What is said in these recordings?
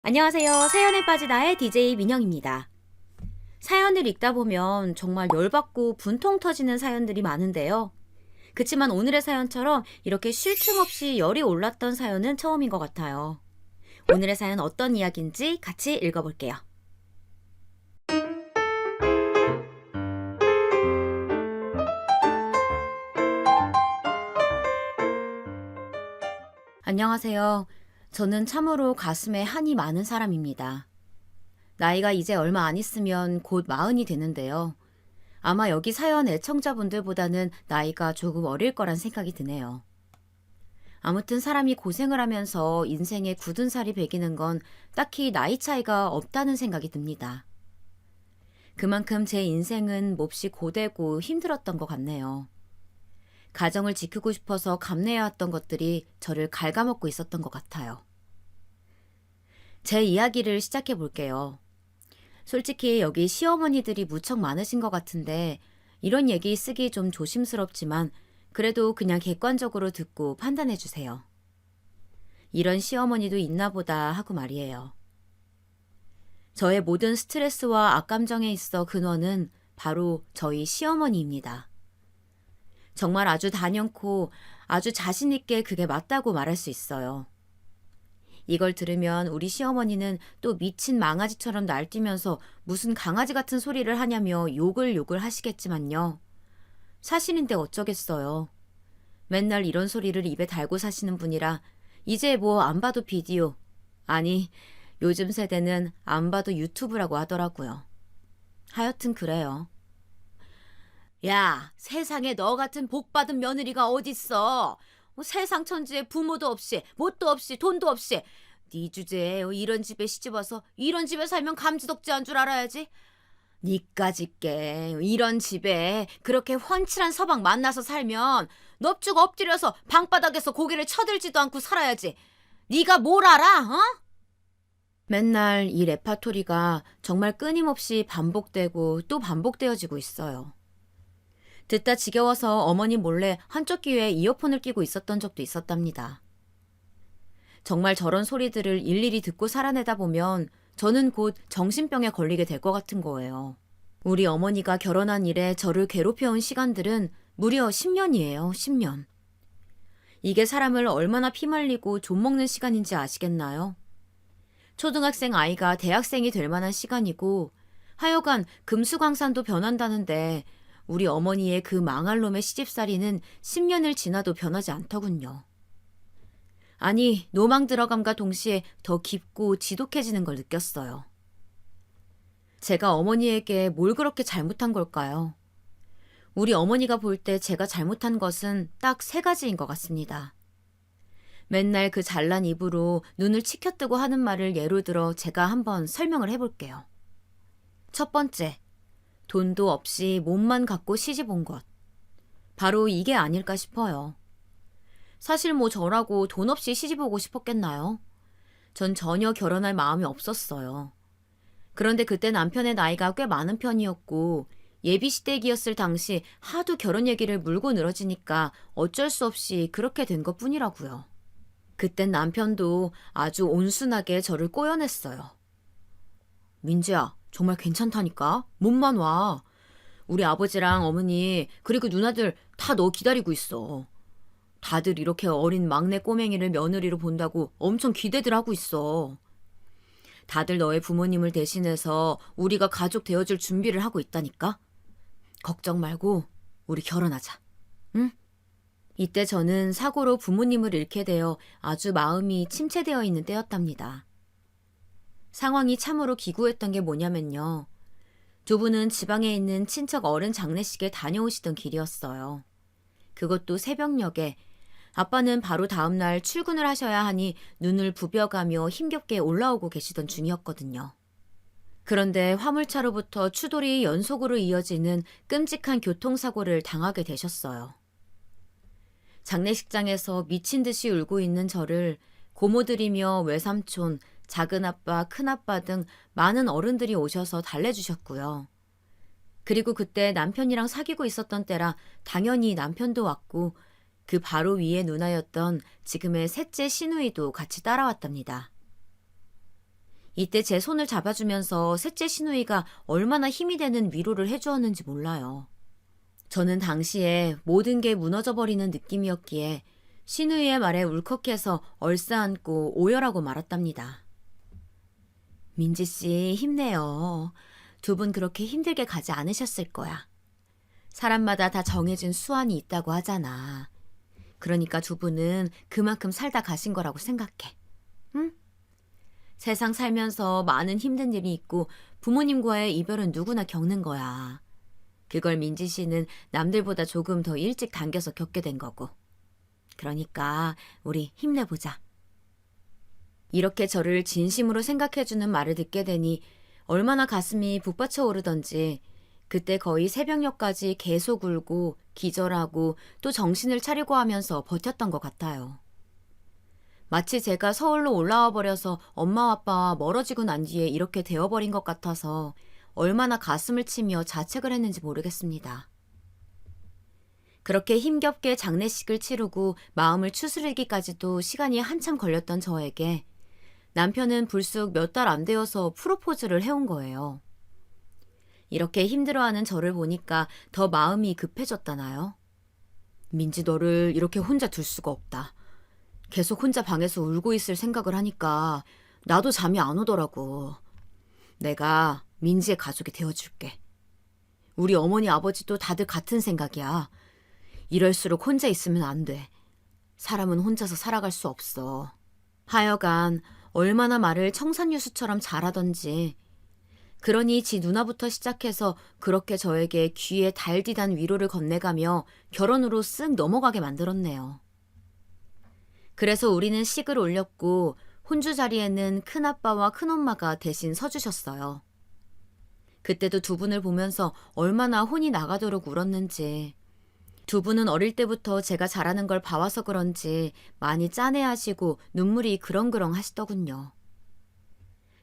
안녕하세요. 사연에 빠진 나의 DJ 민영입니다. 사연을 읽다 보면 정말 열받고 분통 터지는 사연들이 많은데요. 그치만 오늘의 사연처럼 이렇게 쉴 틈 없이 열이 올랐던 사연은 처음인 것 같아요. 오늘의 사연 어떤 이야기인지 같이 읽어볼게요. 안녕하세요. 저는 참으로 가슴에 한이 많은 사람입니다. 나이가 이제 얼마 안 있으면 곧 40이 되는데요. 아마 여기 사연 애청자분들보다는 나이가 조금 어릴 거란 생각이 드네요. 아무튼 사람이 고생을 하면서 인생에 굳은 살이 배기는 건 딱히 나이 차이가 없다는 생각이 듭니다. 그만큼 제 인생은 몹시 고되고 힘들었던 것 같네요. 가정을 지키고 싶어서 감내해왔던 것들이 저를 갉아먹고 있었던 것 같아요. 제 이야기를 시작해 볼게요. 솔직히 여기 시어머니들이 무척 많으신 것 같은데 이런 얘기 쓰기 좀 조심스럽지만 그래도 그냥 객관적으로 듣고 판단해 주세요. 이런 시어머니도 있나 보다 하고 말이에요. 저의 모든 스트레스와 악감정에 있어 근원은 바로 저희 시어머니입니다. 정말 아주 단연코 아주 자신 있게 그게 맞다고 말할 수 있어요. 이걸 들으면 우리 시어머니는 또 미친 망아지처럼 날뛰면서 무슨 강아지 같은 소리를 하냐며 욕을 하시겠지만요. 사실인데 어쩌겠어요. 맨날 이런 소리를 입에 달고 사시는 분이라 이제 뭐 안 봐도 비디오, 아니 요즘 세대는 안 봐도 유튜브라고 하더라고요. 하여튼 그래요. 야, 세상에 너 같은 복받은 며느리가 어딨어. 세상 천지에 부모도 없이 뭣도 없이 돈도 없이 네 주제에 이런 집에 시집와서 이런 집에 살면 감지덕지한 줄 알아야지. 니까짓게 이런 집에 그렇게 훤칠한 서방 만나서 살면 넙죽 엎드려서 방바닥에서 고개를 쳐들지도 않고 살아야지. 네가 뭘 알아? 어? 맨날 이 레파토리가 정말 끊임없이 반복되고 또 반복되어지고 있어요. 듣다 지겨워서 어머니 몰래 한쪽 귀에 이어폰을 끼고 있었던 적도 있었답니다. 정말 저런 소리들을 일일이 듣고 살아내다 보면 저는 곧 정신병에 걸리게 될 것 같은 거예요. 우리 어머니가 결혼한 이래 저를 괴롭혀온 시간들은 무려 10년이에요, 10년. 이게 사람을 얼마나 피말리고 좀먹는 시간인지 아시겠나요? 초등학생 아이가 대학생이 될 만한 시간이고 하여간 금수강산도 변한다는데 우리 어머니의 그 망할 놈의 시집살이는 10년을 지나도 변하지 않더군요. 아니, 노망 들어감과 동시에 더 깊고 지독해지는 걸 느꼈어요. 제가 어머니에게 뭘 그렇게 잘못한 걸까요? 우리 어머니가 볼 때 제가 잘못한 것은 딱 3가지인 것 같습니다. 맨날 그 잘난 입으로 눈을 치켜뜨고 하는 말을 예로 들어 제가 한번 설명을 해볼게요. 첫 번째, 돈도 없이 몸만 갖고 시집 온 것. 바로 이게 아닐까 싶어요. 사실 뭐 저라고 돈 없이 시집 오고 싶었겠나요? 전 전혀 결혼할 마음이 없었어요. 그런데 그때 남편의 나이가 꽤 많은 편이었고 예비 시댁이었을 당시 하도 결혼 얘기를 물고 늘어지니까 어쩔 수 없이 그렇게 된 것뿐이라고요. 그땐 남편도 아주 온순하게 저를 꼬여냈어요. 민지야, 정말 괜찮다니까? 몸만 와. 우리 아버지랑 어머니 그리고 누나들 다 너 기다리고 있어. 다들 이렇게 어린 막내 꼬맹이를 며느리로 본다고 엄청 기대들 하고 있어. 다들 너의 부모님을 대신해서 우리가 가족 되어줄 준비를 하고 있다니까? 걱정 말고 우리 결혼하자. 응? 이때 저는 사고로 부모님을 잃게 되어 아주 마음이 침체되어 있는 때였답니다. 상황이 참으로 기구했던 게 뭐냐면요. 두 분은 지방에 있는 친척 어른 장례식에 다녀오시던 길이었어요. 그것도 새벽녘에 아빠는 바로 다음날 출근을 하셔야 하니 눈을 부벼가며 힘겹게 올라오고 계시던 중이었거든요. 그런데 화물차로부터 추돌이 연속으로 이어지는 끔찍한 교통사고를 당하게 되셨어요. 장례식장에서 미친 듯이 울고 있는 저를 고모들이며 외삼촌, 작은아빠, 큰아빠 등 많은 어른들이 오셔서 달래주셨고요. 그리고 그때 남편이랑 사귀고 있었던 때라 당연히 남편도 왔고 그 바로 위에 누나였던 지금의 셋째 시누이도 같이 따라왔답니다. 이때 제 손을 잡아주면서 셋째 시누이가 얼마나 힘이 되는 위로를 해주었는지 몰라요. 저는 당시에 모든 게 무너져버리는 느낌이었기에 시누이의 말에 울컥해서 얼싸안고 오열하고 말았답니다. 민지 씨 힘내요. 두 분 그렇게 힘들게 가지 않으셨을 거야. 사람마다 다 정해진 수완이 있다고 하잖아. 그러니까 두 분은 그만큼 살다 가신 거라고 생각해. 응? 세상 살면서 많은 힘든 일이 있고 부모님과의 이별은 누구나 겪는 거야. 그걸 민지 씨는 남들보다 조금 더 일찍 당겨서 겪게 된 거고. 그러니까 우리 힘내보자. 이렇게 저를 진심으로 생각해주는 말을 듣게 되니 얼마나 가슴이 북받쳐 오르던지 그때 거의 새벽녘까지 계속 울고 기절하고 또 정신을 차리고 하면서 버텼던 것 같아요. 마치 제가 서울로 올라와 버려서 엄마 아빠와 멀어지고 난 뒤에 이렇게 되어버린 것 같아서 얼마나 가슴을 치며 자책을 했는지 모르겠습니다. 그렇게 힘겹게 장례식을 치르고 마음을 추스르기까지도 시간이 한참 걸렸던 저에게 남편은 불쑥 몇 달 안 되어서 프로포즈를 해온 거예요. 이렇게 힘들어하는 저를 보니까 더 마음이 급해졌다나요? 민지 너를 이렇게 혼자 둘 수가 없다. 계속 혼자 방에서 울고 있을 생각을 하니까 나도 잠이 안 오더라고. 내가 민지의 가족이 되어줄게. 우리 어머니 아버지도 다들 같은 생각이야. 이럴수록 혼자 있으면 안 돼. 사람은 혼자서 살아갈 수 없어. 하여간 얼마나 말을 청산유수처럼 잘하던지. 그러니 지 누나부터 시작해서 그렇게 저에게 귀에 달디단 위로를 건네가며 결혼으로 쓱 넘어가게 만들었네요. 그래서 우리는 식을 올렸고 혼주 자리에는 큰아빠와 큰엄마가 대신 서주셨어요. 그때도 두 분을 보면서 얼마나 혼이 나가도록 울었는지. 두 분은 어릴 때부터 제가 잘하는 걸 봐와서 그런지 많이 짠해하시고 눈물이 그렁그렁 하시더군요.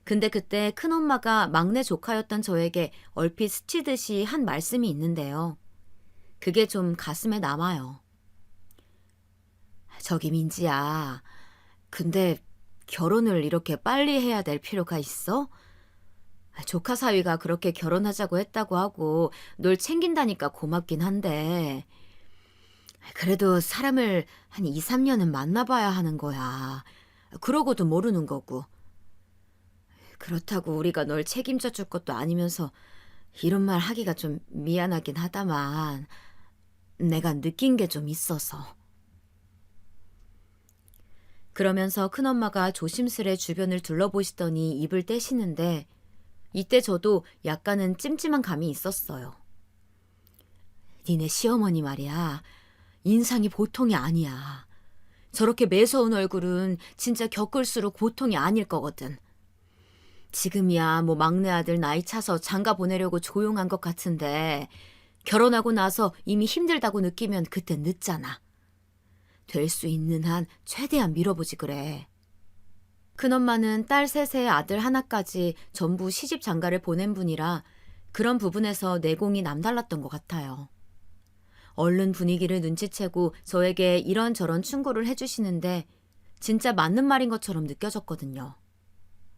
근데 그때 큰엄마가 막내 조카였던 저에게 얼핏 스치듯이 한 말씀이 있는데요. 그게 좀 가슴에 남아요. 저기 민지야, 근데 결혼을 이렇게 빨리 해야 될 필요가 있어? 조카 사위가 그렇게 결혼하자고 했다고 하고 널 챙긴다니까 고맙긴 한데 그래도 사람을 한 2, 3년은 만나봐야 하는 거야. 그러고도 모르는 거고. 그렇다고 우리가 널 책임져 줄 것도 아니면서 이런 말 하기가 좀 미안하긴 하다만 내가 느낀 게 좀 있어서. 그러면서 큰엄마가 조심스레 주변을 둘러보시더니 입을 떼시는데 이때 저도 약간은 찜찜한 감이 있었어요. 니네 시어머니 말이야. 인상이 보통이 아니야. 저렇게 매서운 얼굴은 진짜 겪을수록 보통이 아닐 거거든. 지금이야 뭐 막내 아들 나이 차서 장가 보내려고 조용한 것 같은데 결혼하고 나서 이미 힘들다고 느끼면 그땐 늦잖아. 될 수 있는 한 최대한 밀어보지 그래. 큰엄마는 딸 셋에 아들 하나까지 전부 시집 장가를 보낸 분이라 그런 부분에서 내공이 남달랐던 것 같아요. 얼른 분위기를 눈치채고 저에게 이런저런 충고를 해주시는데 진짜 맞는 말인 것처럼 느껴졌거든요.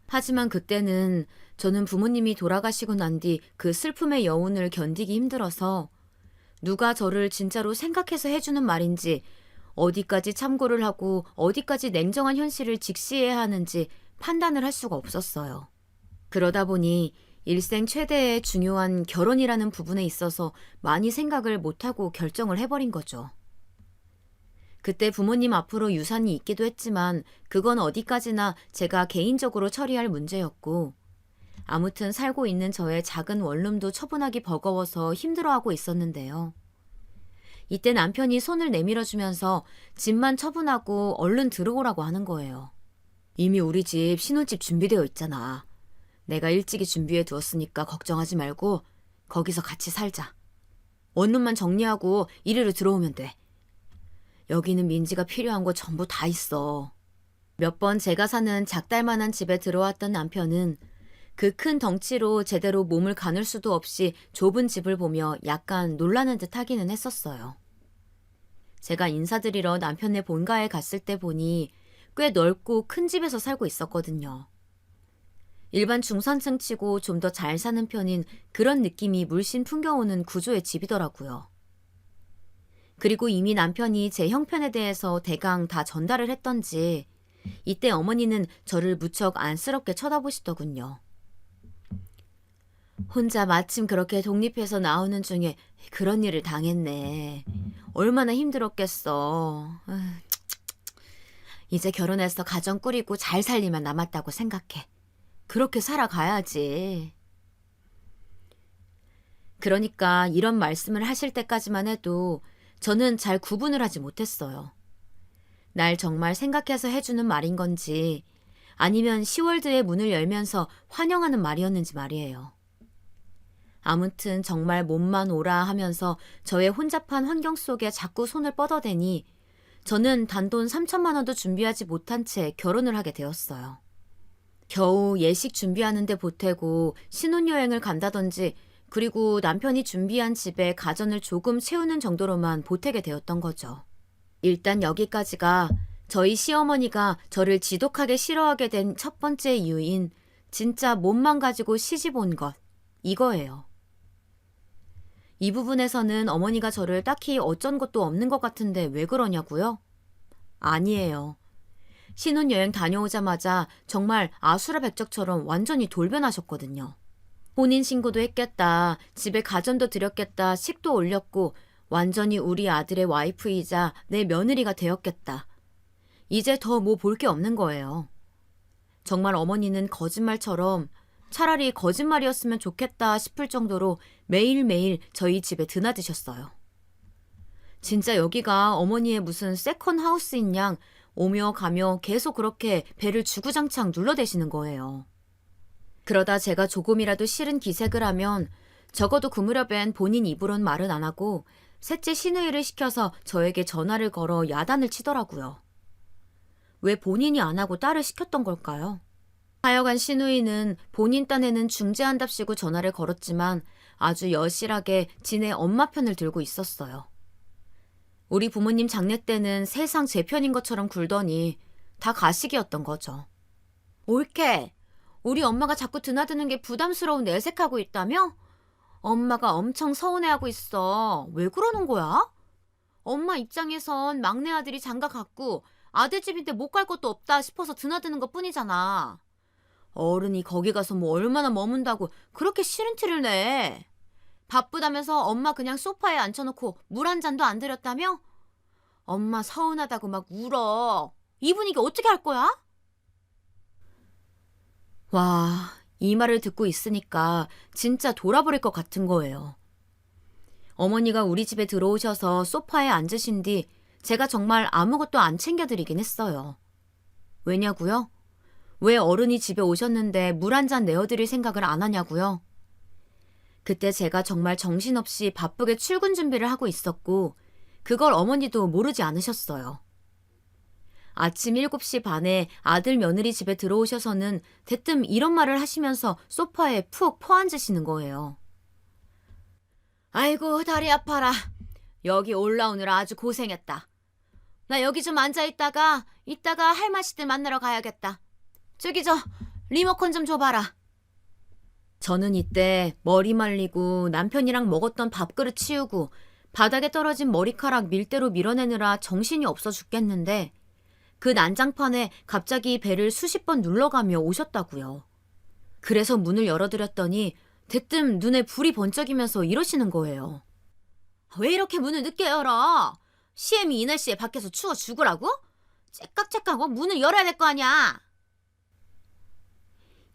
하지만 그때는 저는 부모님이 돌아가시고 난 뒤 그 슬픔의 여운을 견디기 힘들어서 누가 저를 진짜로 생각해서 해주는 말인지 어디까지 참고를 하고 어디까지 냉정한 현실을 직시해야 하는지 판단을 할 수가 없었어요. 그러다 보니 일생 최대의 중요한 결혼이라는 부분에 있어서 많이 생각을 못하고 결정을 해버린 거죠. 그때 부모님 앞으로 유산이 있기도 했지만 그건 어디까지나 제가 개인적으로 처리할 문제였고 아무튼 살고 있는 저의 작은 원룸도 처분하기 버거워서 힘들어하고 있었는데요. 이때 남편이 손을 내밀어주면서 집만 처분하고 얼른 들어오라고 하는 거예요. 이미 우리 집 신혼집 준비되어 있잖아. 내가 일찍이 준비해 두었으니까 걱정하지 말고 거기서 같이 살자. 원룸만 정리하고 이리로 들어오면 돼. 여기는 민지가 필요한 거 전부 다 있어. 몇 번 제가 사는 작달만한 집에 들어왔던 남편은 그 큰 덩치로 제대로 몸을 가눌 수도 없이 좁은 집을 보며 약간 놀라는 듯 하기는 했었어요. 제가 인사드리러 남편네 본가에 갔을 때 보니 꽤 넓고 큰 집에서 살고 있었거든요. 일반 중산층 치고 좀 더 잘 사는 편인 그런 느낌이 물씬 풍겨오는 구조의 집이더라고요. 그리고 이미 남편이 제 형편에 대해서 대강 다 전달을 했던지 이때 어머니는 저를 무척 안쓰럽게 쳐다보시더군요. 혼자 마침 그렇게 독립해서 나오는 중에 그런 일을 당했네. 얼마나 힘들었겠어. 이제 결혼해서 가정 꾸리고 잘 살리면 남았다고 생각해. 그렇게 살아가야지. 그러니까 이런 말씀을 하실 때까지만 해도 저는 잘 구분을 하지 못했어요. 날 정말 생각해서 해주는 말인 건지 아니면 시월드의 문을 열면서 환영하는 말이었는지 말이에요. 아무튼 정말 몸만 오라 하면서 저의 혼잡한 환경 속에 자꾸 손을 뻗어대니 저는 단돈 3천만 원도 준비하지 못한 채 결혼을 하게 되었어요. 겨우 예식 준비하는데 보태고 신혼여행을 간다든지 그리고 남편이 준비한 집에 가전을 조금 채우는 정도로만 보태게 되었던 거죠. 일단 여기까지가 저희 시어머니가 저를 지독하게 싫어하게 된 첫 번째 이유인 진짜 몸만 가지고 시집 온 것, 이거예요. 이 부분에서는 어머니가 저를 딱히 어쩐 것도 없는 것 같은데 왜 그러냐고요? 아니에요. 신혼여행 다녀오자마자 정말 아수라백적처럼 완전히 돌변하셨거든요. 혼인신고도 했겠다, 집에 가전도 들였겠다, 식도 올렸고 완전히 우리 아들의 와이프이자 내 며느리가 되었겠다. 이제 더 뭐 볼 게 없는 거예요. 정말 어머니는 거짓말처럼 차라리 거짓말이었으면 좋겠다 싶을 정도로 매일매일 저희 집에 드나드셨어요. 진짜 여기가 어머니의 무슨 세컨 하우스인 양 오며 가며 계속 그렇게 배를 주구장창 눌러대시는 거예요. 그러다 제가 조금이라도 싫은 기색을 하면 적어도 그 무렵엔 본인 입으론 말은 안 하고 셋째 시누이를 시켜서 저에게 전화를 걸어 야단을 치더라고요. 왜 본인이 안 하고 딸을 시켰던 걸까요? 하여간 시누이는 본인 딴에는 중재한답시고 전화를 걸었지만 아주 여실하게 지네 엄마 편을 들고 있었어요. 우리 부모님 장례 때는 세상 제 편인 것처럼 굴더니 다 가식이었던 거죠. 옳게 우리 엄마가 자꾸 드나드는 게 부담스러운 내색하고 있다며? 엄마가 엄청 서운해하고 있어. 왜 그러는 거야? 엄마 입장에선 막내 아들이 장가 갔고 아들 집인데 못 갈 것도 없다 싶어서 드나드는 것 뿐이잖아. 어른이 거기 가서 뭐 얼마나 머문다고 그렇게 싫은 티를 내. 바쁘다면서 엄마 그냥 소파에 앉혀놓고 물 한 잔도 안 드렸다며? 엄마 서운하다고 막 울어. 이 분위기 어떻게 할 거야? 와, 이 말을 듣고 있으니까 진짜 돌아버릴 것 같은 거예요. 어머니가 우리 집에 들어오셔서 소파에 앉으신 뒤 제가 정말 아무것도 안 챙겨드리긴 했어요. 왜냐고요? 왜 어른이 집에 오셨는데 물 한 잔 내어드릴 생각을 안 하냐고요? 그때 제가 정말 정신없이 바쁘게 출근 준비를 하고 있었고 그걸 어머니도 모르지 않으셨어요. 아침 7시 반에 아들 며느리 집에 들어오셔서는 대뜸 이런 말을 하시면서 소파에 푹 퍼앉으시는 거예요. 아이고 다리 아파라. 여기 올라오느라 아주 고생했다. 나 여기 좀 앉아있다가 이따가 할머니들 만나러 가야겠다. 저기 리모컨 좀 줘봐라. 저는 이때 머리 말리고 남편이랑 먹었던 밥그릇 치우고 바닥에 떨어진 머리카락 밀대로 밀어내느라 정신이 없어 죽겠는데 그 난장판에 갑자기 배를 수십 번 눌러가며 오셨다고요. 그래서 문을 열어드렸더니 대뜸 눈에 불이 번쩍이면서 이러시는 거예요. 왜 이렇게 문을 늦게 열어? 시엠이 이 날씨에 밖에서 추워 죽으라고? 째깍째깍 문을 열어야 될 거 아니야.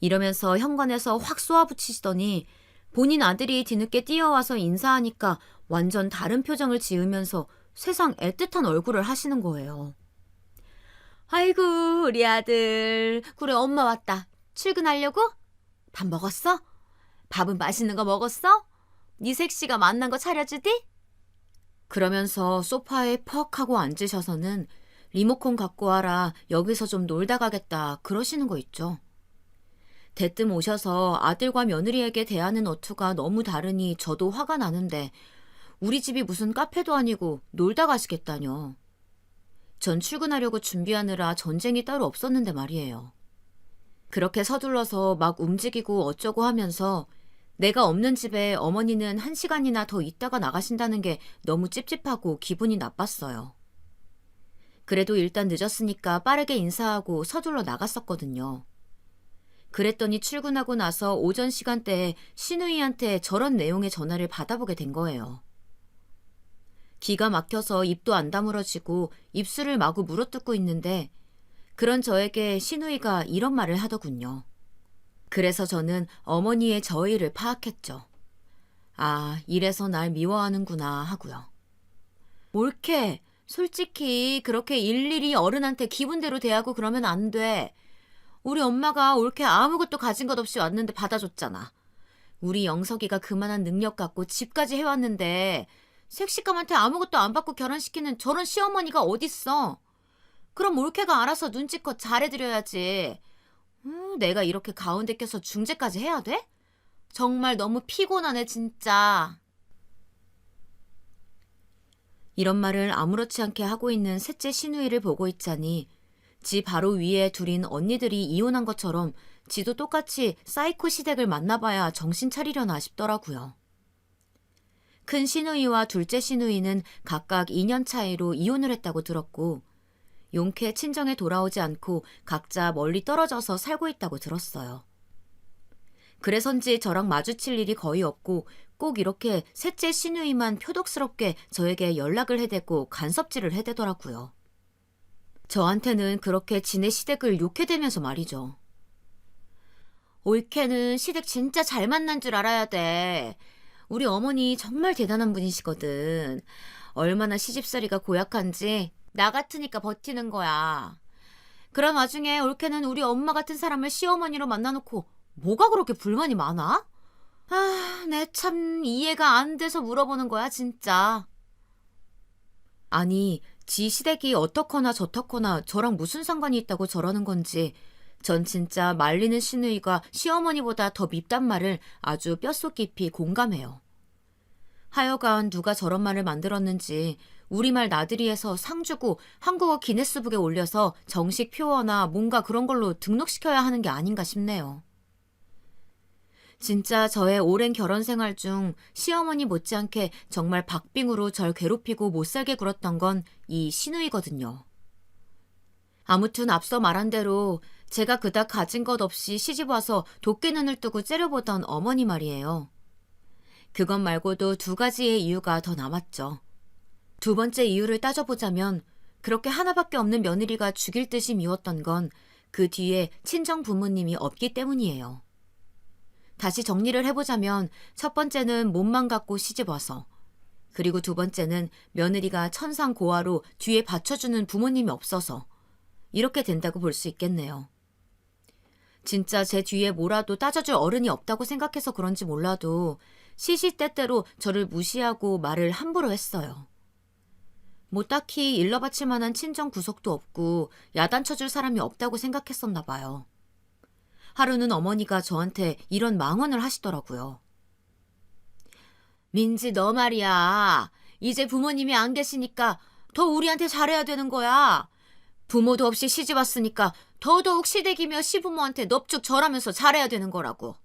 이러면서 현관에서 확 쏘아붙이시더니 본인 아들이 뒤늦게 뛰어와서 인사하니까 완전 다른 표정을 지으면서 세상 애틋한 얼굴을 하시는 거예요. 아이고 우리 아들. 그래 엄마 왔다. 출근하려고? 밥 먹었어? 밥은 맛있는 거 먹었어? 네 색시가 만난 거 차려주디? 그러면서 소파에 퍽 하고 앉으셔서는 리모컨 갖고 와라. 여기서 좀 놀다 가겠다. 그러시는 거 있죠. 대뜸 오셔서 아들과 며느리에게 대하는 어투가 너무 다르니 저도 화가 나는데 우리 집이 무슨 카페도 아니고 놀다 가시겠다뇨. 전 출근하려고 준비하느라 전쟁이 따로 없었는데 말이에요. 그렇게 서둘러서 막 움직이고 어쩌고 하면서 내가 없는 집에 어머니는 1시간이나 더 있다가 나가신다는 게 너무 찝찝하고 기분이 나빴어요. 그래도 일단 늦었으니까 빠르게 인사하고 서둘러 나갔었거든요. 그랬더니 출근하고 나서 오전 시간대에 시누이한테 저런 내용의 전화를 받아보게 된 거예요. 기가 막혀서 입도 안 다물어지고 입술을 마구 물어뜯고 있는데 그런 저에게 시누이가 이런 말을 하더군요. 그래서 저는 어머니의 저의를 파악했죠. 아, 이래서 날 미워하는구나 하고요. 옳게, 솔직히 그렇게 일일이 어른한테 기분대로 대하고 그러면 안 돼. 우리 엄마가 옳게 아무것도 가진 것 없이 왔는데 받아줬잖아. 우리 영석이가 그만한 능력 갖고 집까지 해왔는데 색시감한테 아무것도 안 받고 결혼시키는 저런 시어머니가 어딨어. 그럼 옳게가 알아서 눈치껏 잘해드려야지. 내가 이렇게 가운데 껴서 중재까지 해야 돼? 정말 너무 피곤하네 진짜. 이런 말을 아무렇지 않게 하고 있는 셋째 시누이를 보고 있자니 지 바로 위에 둘인 언니들이 이혼한 것처럼 지도 똑같이 사이코 시댁을 만나봐야 정신 차리려나 싶더라고요. 큰 시누이와 둘째 시누이는 각각 2년 차이로 이혼을 했다고 들었고 용케 친정에 돌아오지 않고 각자 멀리 떨어져서 살고 있다고 들었어요. 그래서인지 저랑 마주칠 일이 거의 없고 꼭 이렇게 셋째 시누이만 표독스럽게 저에게 연락을 해대고 간섭질을 해대더라고요. 저한테는 그렇게 지네 시댁을 욕해대면서 말이죠. 옳게는 시댁 진짜 잘 만난 줄 알아야 돼. 우리 어머니 정말 대단한 분이시거든. 얼마나 시집살이가 고약한지 나 같으니까 버티는 거야. 그런 와중에 옳게는 우리 엄마 같은 사람을 시어머니로 만나놓고 뭐가 그렇게 불만이 많아? 아, 내 참 이해가 안 돼서 물어보는 거야, 진짜. 아니, 지 시댁이 어떻거나 저떻거나 저랑 무슨 상관이 있다고 저러는 건지 전 진짜 말리는 시누이가 시어머니보다 더 밉단 말을 아주 뼛속 깊이 공감해요. 하여간 누가 저런 말을 만들었는지 우리말 나들이에서 상 주고 한국어 기네스북에 올려서 정식 표어나 뭔가 그런 걸로 등록시켜야 하는 게 아닌가 싶네요. 진짜 저의 오랜 결혼 생활 중 시어머니 못지않게 정말 박빙으로 절 괴롭히고 못살게 굴었던 건 이 시누이거든요. 아무튼 앞서 말한 대로 제가 그닥 가진 것 없이 시집와서 도깨 눈을 뜨고 째려보던 어머니 말이에요. 그것 말고도 2가지의 이유가 더 남았죠. 두 번째 이유를 따져보자면 그렇게 하나밖에 없는 며느리가 죽일 듯이 미웠던 건 그 뒤에 친정 부모님이 없기 때문이에요. 다시 정리를 해보자면 첫 번째는 몸만 갖고 시집와서, 그리고 두 번째는 며느리가 천상고아로 뒤에 받쳐주는 부모님이 없어서 이렇게 된다고 볼 수 있겠네요. 진짜 제 뒤에 뭐라도 따져줄 어른이 없다고 생각해서 그런지 몰라도 시시때때로 저를 무시하고 말을 함부로 했어요. 뭐 딱히 일러바칠 만한 친정 구석도 없고 야단쳐줄 사람이 없다고 생각했었나 봐요. 하루는 어머니가 저한테 이런 망언을 하시더라고요. 민지, 너 말이야. 이제 부모님이 안 계시니까 더 우리한테 잘해야 되는 거야. 부모도 없이 시집 왔으니까 더더욱 시댁이며 시부모한테 넙죽 절하면서 잘해야 되는 거라고.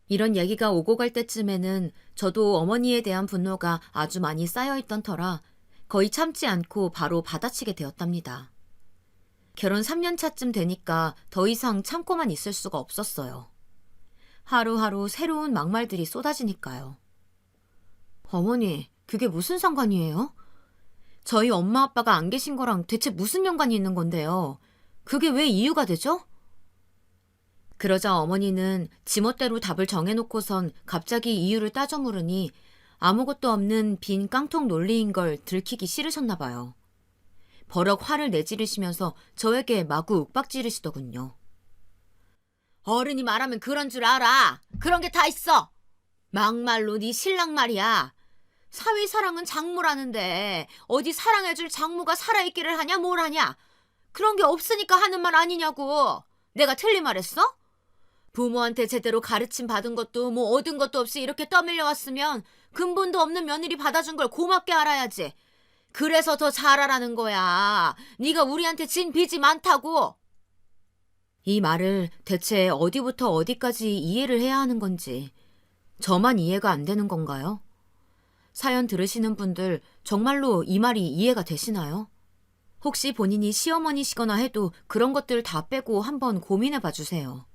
이런 얘기가 오고 갈 때쯤에는 저도 어머니에 대한 분노가 아주 많이 쌓여있던 터라 거의 참지 않고 바로 받아치게 되었답니다. 결혼 3년 차쯤 되니까 더 이상 참고만 있을 수가 없었어요. 하루하루 새로운 막말들이 쏟아지니까요. 어머니, 그게 무슨 상관이에요? 저희 엄마 아빠가 안 계신 거랑 대체 무슨 연관이 있는 건데요? 그게 왜 이유가 되죠? 그러자 어머니는 지멋대로 답을 정해놓고선 갑자기 이유를 따져 물으니 아무것도 없는 빈 깡통 논리인 걸 들키기 싫으셨나 봐요. 버럭 화를 내지르시면서 저에게 마구 윽박지르시더군요. 어른이 말하면 그런 줄 알아. 그런 게 다 있어. 막말로 네 신랑 말이야. 사위 사랑은 장모라는데 어디 사랑해줄 장모가 살아있기를 하냐 뭘 하냐. 그런 게 없으니까 하는 말 아니냐고. 내가 틀린 말했어? 부모한테 제대로 가르침 받은 것도 뭐 얻은 것도 없이 이렇게 떠밀려왔으면 근본도 없는 며느리 받아준 걸 고맙게 알아야지. 그래서 더 잘하라는 거야. 네가 우리한테 진 빚이 많다고. 이 말을 대체 어디부터 어디까지 이해를 해야 하는 건지 저만 이해가 안 되는 건가요? 사연 들으시는 분들 정말로 이 말이 이해가 되시나요? 혹시 본인이 시어머니시거나 해도 그런 것들 다 빼고 한번 고민해 봐 주세요.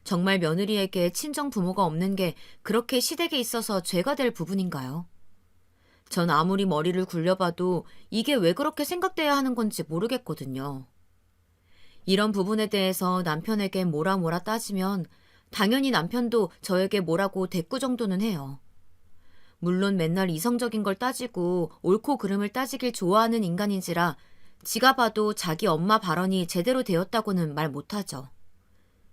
정말 며느리에게 친정 부모가 없는 게 그렇게 시댁에 있어서 죄가 될 부분인가요? 전 아무리 머리를 굴려봐도 이게 왜 그렇게 생각돼야 하는 건지 모르겠거든요. 이런 부분에 대해서 남편에게 뭐라 따지면 당연히 남편도 저에게 뭐라고 대꾸 정도는 해요. 물론 맨날 이성적인 걸 따지고 옳고 그름을 따지길 좋아하는 인간인지라 지가 봐도 자기 엄마 발언이 제대로 되었다고는 말 못하죠.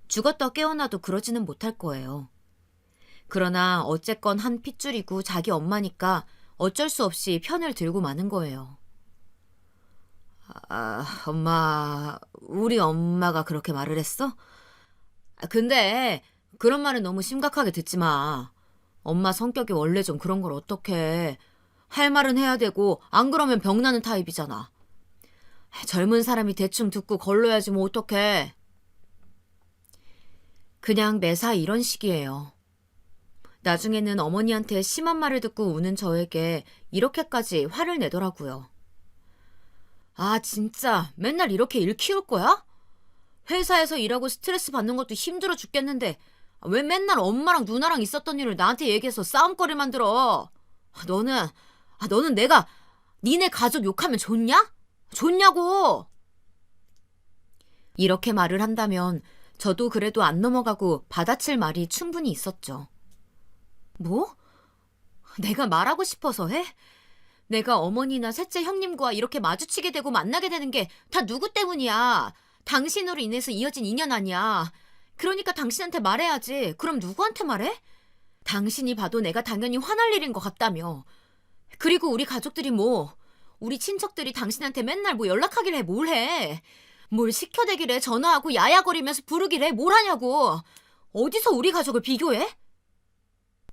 죽었다 깨어나도 그러지는 못할 거예요. 그러나 어쨌건 한 핏줄이고 자기 엄마니까 어쩔 수 없이 편을 들고 마는 거예요. 엄마, 우리 엄마가 그렇게 말을 했어? 근데 그런 말은 너무 심각하게 듣지 마. 엄마 성격이 원래 좀 그런 걸 어떡해. 할 말은 해야 되고 안 그러면 병나는 타입이잖아. 젊은 사람이 대충 듣고 걸러야지 뭐 어떡해. 그냥 매사 이런 식이에요. 나중에는 어머니한테 심한 말을 듣고 우는 저에게 이렇게까지 화를 내더라고요. 아, 진짜 맨날 이렇게 일 키울 거야? 회사에서 일하고 스트레스 받는 것도 힘들어 죽겠는데 왜 맨날 엄마랑 누나랑 있었던 일을 나한테 얘기해서 싸움거리 만들어? 너는 내가 니네 가족 욕하면 좋냐? 좋냐고! 이렇게 말을 한다면 저도 그래도 안 넘어가고 받아칠 말이 충분히 있었죠. 뭐? 내가 말하고 싶어서 해? 내가 어머니나 셋째 형님과 이렇게 마주치게 되고 만나게 되는 게 다 누구 때문이야? 당신으로 인해서 이어진 인연 아니야. 그러니까 당신한테 말해야지. 그럼 누구한테 말해? 당신이 봐도 내가 당연히 화날 일인 것 같다며. 그리고 우리 가족들이 우리 친척들이 당신한테 맨날 연락하길래 뭘 해? 뭘 시켜대길래 전화하고 야야거리면서 부르길래 뭘 하냐고. 어디서 우리 가족을 비교해?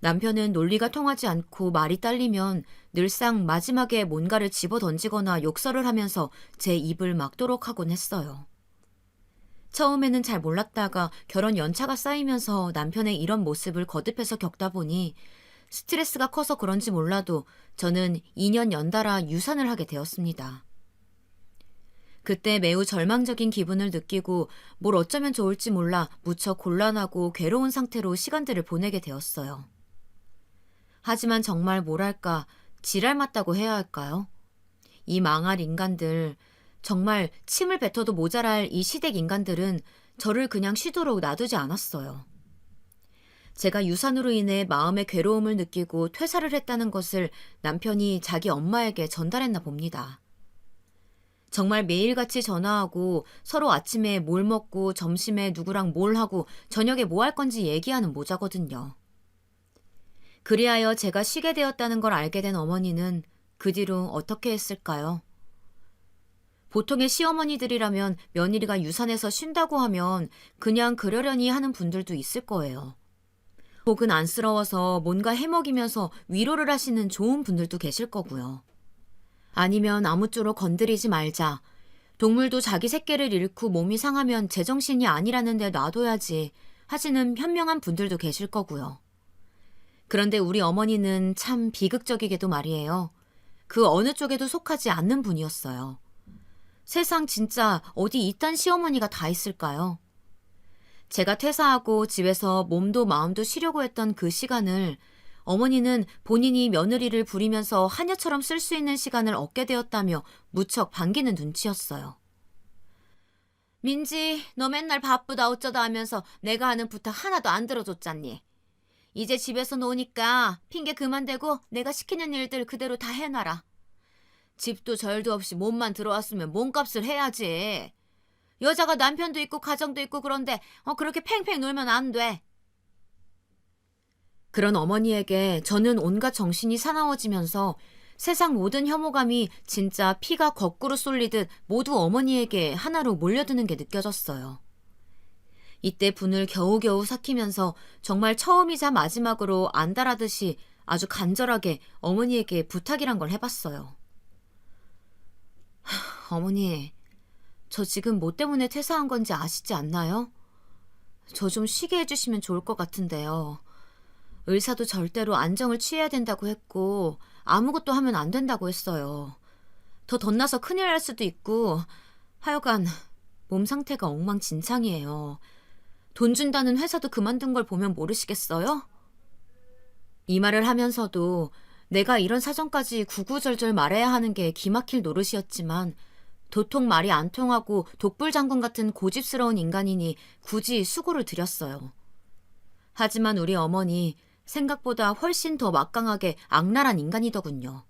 남편은 논리가 통하지 않고 말이 딸리면 늘상 마지막에 뭔가를 집어던지거나 욕설을 하면서 제 입을 막도록 하곤 했어요. 처음에는 잘 몰랐다가 결혼 연차가 쌓이면서 남편의 이런 모습을 거듭해서 겪다 보니 스트레스가 커서 그런지 몰라도 저는 2년 연달아 유산을 하게 되었습니다. 그때 매우 절망적인 기분을 느끼고 뭘 어쩌면 좋을지 몰라 무척 곤란하고 괴로운 상태로 시간들을 보내게 되었어요. 하지만 정말 뭐랄까 지랄 맞다고 해야 할까요? 이 망할 인간들, 정말 침을 뱉어도 모자랄 이 시댁 인간들은 저를 그냥 쉬도록 놔두지 않았어요. 제가 유산으로 인해 마음의 괴로움을 느끼고 퇴사를 했다는 것을 남편이 자기 엄마에게 전달했나 봅니다. 정말 매일같이 전화하고 서로 아침에 뭘 먹고 점심에 누구랑 뭘 하고 저녁에 뭐 할 건지 얘기하는 모자거든요. 그리하여 제가 쉬게 되었다는 걸 알게 된 어머니는 그 뒤로 어떻게 했을까요? 보통의 시어머니들이라면 며느리가 유산해서 쉰다고 하면 그냥 그러려니 하는 분들도 있을 거예요. 혹은 안쓰러워서 뭔가 해먹이면서 위로를 하시는 좋은 분들도 계실 거고요. 아니면 아무쪼록 건드리지 말자. 동물도 자기 새끼를 잃고 몸이 상하면 제정신이 아니라는 데 놔둬야지 하시는 현명한 분들도 계실 거고요. 그런데 우리 어머니는 참 비극적이게도 말이에요. 그 어느 쪽에도 속하지 않는 분이었어요. 세상 진짜 어디 이딴 시어머니가 다 있을까요? 제가 퇴사하고 집에서 몸도 마음도 쉬려고 했던 그 시간을 어머니는 본인이 며느리를 부리면서 하녀처럼 쓸 수 있는 시간을 얻게 되었다며 무척 반기는 눈치였어요. 민지, 너 맨날 바쁘다 어쩌다 하면서 내가 하는 부탁 하나도 안 들어줬잖니. 이제 집에서 노니까 핑계 그만 대고 내가 시키는 일들 그대로 다 해놔라. 집도 절도 없이 몸만 들어왔으면 몸값을 해야지. 여자가 남편도 있고 가정도 있고 그런데 그렇게 팽팽 놀면 안 돼. 그런 어머니에게 저는 온갖 정신이 사나워지면서 세상 모든 혐오감이 진짜 피가 거꾸로 쏠리듯 모두 어머니에게 하나로 몰려드는 게 느껴졌어요. 이때 분을 겨우겨우 삭히면서 정말 처음이자 마지막으로 안달하듯이 아주 간절하게 어머니에게 부탁이란 걸 해봤어요. 어머니, 저 지금 뭐 때문에 퇴사한 건지 아시지 않나요? 저 좀 쉬게 해주시면 좋을 것 같은데요. 의사도 절대로 안정을 취해야 된다고 했고 아무것도 하면 안 된다고 했어요. 더 덧나서 큰일 날 수도 있고 하여간 몸 상태가 엉망진창이에요. 돈 준다는 회사도 그만둔 걸 보면 모르시겠어요? 이 말을 하면서도 내가 이런 사정까지 구구절절 말해야 하는 게 기막힐 노릇이었지만 도통 말이 안 통하고 독불장군 같은 고집스러운 인간이니 굳이 수고를 드렸어요. 하지만 우리 어머니 생각보다 훨씬 더 막강하게 악랄한 인간이더군요.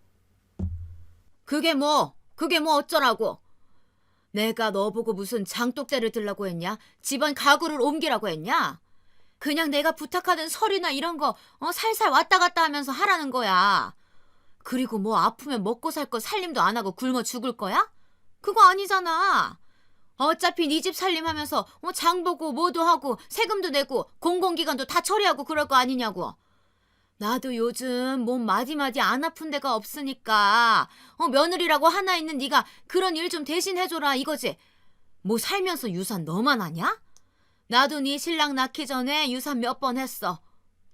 그게 뭐 어쩌라고? 내가 너보고 무슨 장독대를 들라고 했냐? 집안 가구를 옮기라고 했냐? 그냥 내가 부탁하는 서류나 이런 거 살살 왔다 갔다 하면서 하라는 거야. 그리고 뭐 아프면 먹고 살 거 살림도 안 하고 굶어 죽을 거야? 그거 아니잖아. 어차피 네 집 살림하면서 장 보고 뭐도 하고 세금도 내고 공공기관도 다 처리하고 그럴 거 아니냐고. 나도 요즘 몸 마디마디 안 아픈 데가 없으니까 며느리라고 하나 있는 네가 그런 일 좀 대신 해줘라 이거지. 뭐 살면서 유산 너만 하냐? 나도 네 신랑 낳기 전에 유산 몇 번 했어.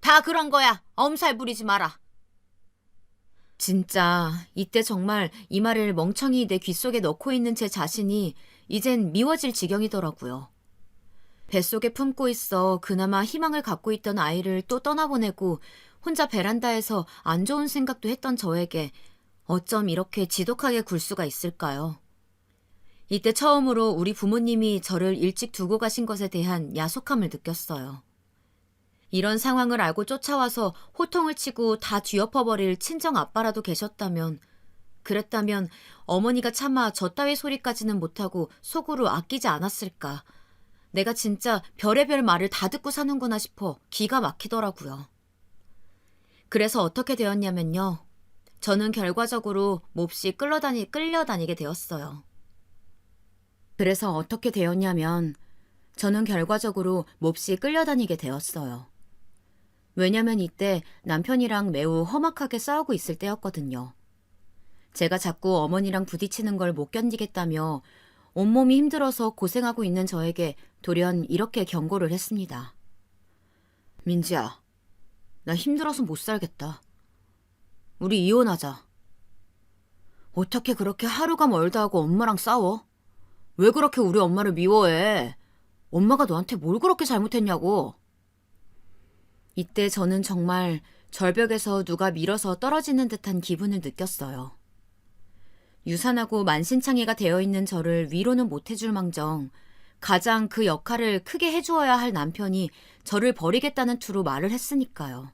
다 그런 거야. 엄살 부리지 마라. 진짜 이때 정말 이 말을 멍청이 내 귓속에 넣고 있는 제 자신이 이젠 미워질 지경이더라고요. 뱃속에 품고 있어 그나마 희망을 갖고 있던 아이를 또 떠나보내고 혼자 베란다에서 안 좋은 생각도 했던 저에게 어쩜 이렇게 지독하게 굴 수가 있을까요? 이때 처음으로 우리 부모님이 저를 일찍 두고 가신 것에 대한 야속함을 느꼈어요. 이런 상황을 알고 쫓아와서 호통을 치고 다 뒤엎어버릴 친정 아빠라도 계셨다면, 그랬다면 어머니가 차마 저 따위 소리까지는 못하고 속으로 아끼지 않았을까. 내가 진짜 별의별 말을 다 듣고 사는구나 싶어 기가 막히더라고요. 그래서 어떻게 되었냐면요. 저는 결과적으로 몹시 끌려다니게 되었어요. 왜냐면 이때 남편이랑 매우 험악하게 싸우고 있을 때였거든요. 제가 자꾸 어머니랑 부딪히는 걸 못 견디겠다며 온몸이 힘들어서 고생하고 있는 저에게 돌연 이렇게 경고를 했습니다. 민지야, 나 힘들어서 못 살겠다. 우리 이혼하자. 어떻게 그렇게 하루가 멀다 하고 엄마랑 싸워? 왜 그렇게 우리 엄마를 미워해? 엄마가 너한테 뭘 그렇게 잘못했냐고. 이때 저는 정말 절벽에서 누가 밀어서 떨어지는 듯한 기분을 느꼈어요. 유산하고 만신창이가 되어 있는 저를 위로는 못 해줄 망정 가장 그 역할을 크게 해주어야 할 남편이 저를 버리겠다는 투로 말을 했으니까요.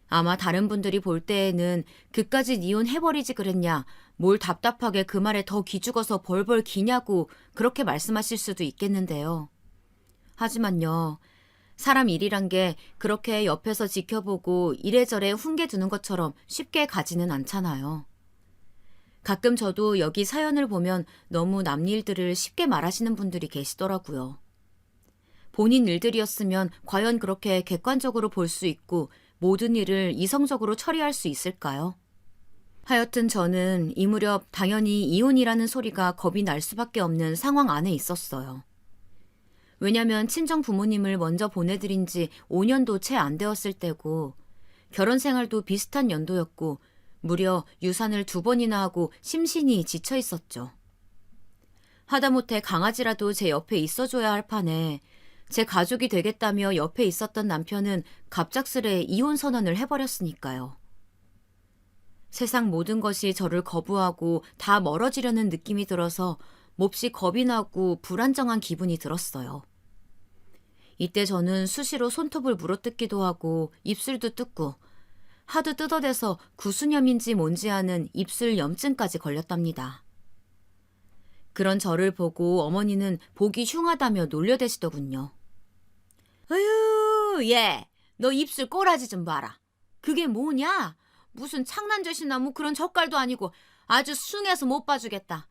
아마 다른 분들이 볼 때에는 그까지 이혼해버리지 그랬냐, 뭘 답답하게 그 말에 더 기죽어서 벌벌 기냐고 그렇게 말씀하실 수도 있겠는데요. 하지만요, 사람 일이란 게 그렇게 옆에서 지켜보고 이래저래 훈계두는 것처럼 쉽게 가지는 않잖아요. 가끔 저도 여기 사연을 보면 너무 남 일들을 쉽게 말하시는 분들이 계시더라고요. 본인 일들이었으면 과연 그렇게 객관적으로 볼 수 있고 모든 일을 이성적으로 처리할 수 있을까요? 하여튼 저는 이 무렵 당연히 이혼이라는 소리가 겁이 날 수밖에 없는 상황 안에 있었어요. 왜냐면 친정 부모님을 먼저 보내드린 지 5년도 채 안 되었을 때고 결혼 생활도 비슷한 연도였고 무려 유산을 2번이나 하고 심신이 지쳐 있었죠. 하다못해 강아지라도 제 옆에 있어줘야 할 판에 제 가족이 되겠다며 옆에 있었던 남편은 갑작스레 이혼 선언을 해버렸으니까요. 세상 모든 것이 저를 거부하고 다 멀어지려는 느낌이 들어서 몹시 겁이 나고 불안정한 기분이 들었어요. 이때 저는 수시로 손톱을 물어뜯기도 하고 입술도 뜯고 하도 뜯어대서 구수염인지 뭔지 아는 입술 염증까지 걸렸답니다. 그런 저를 보고 어머니는 보기 흉하다며 놀려대시더군요. 어휴, 얘, 너 입술 꼬라지 좀 봐라. 그게 뭐냐? 무슨 창난젓이나 뭐 그런 젓갈도 아니고 아주 숭해서 못 봐주겠다.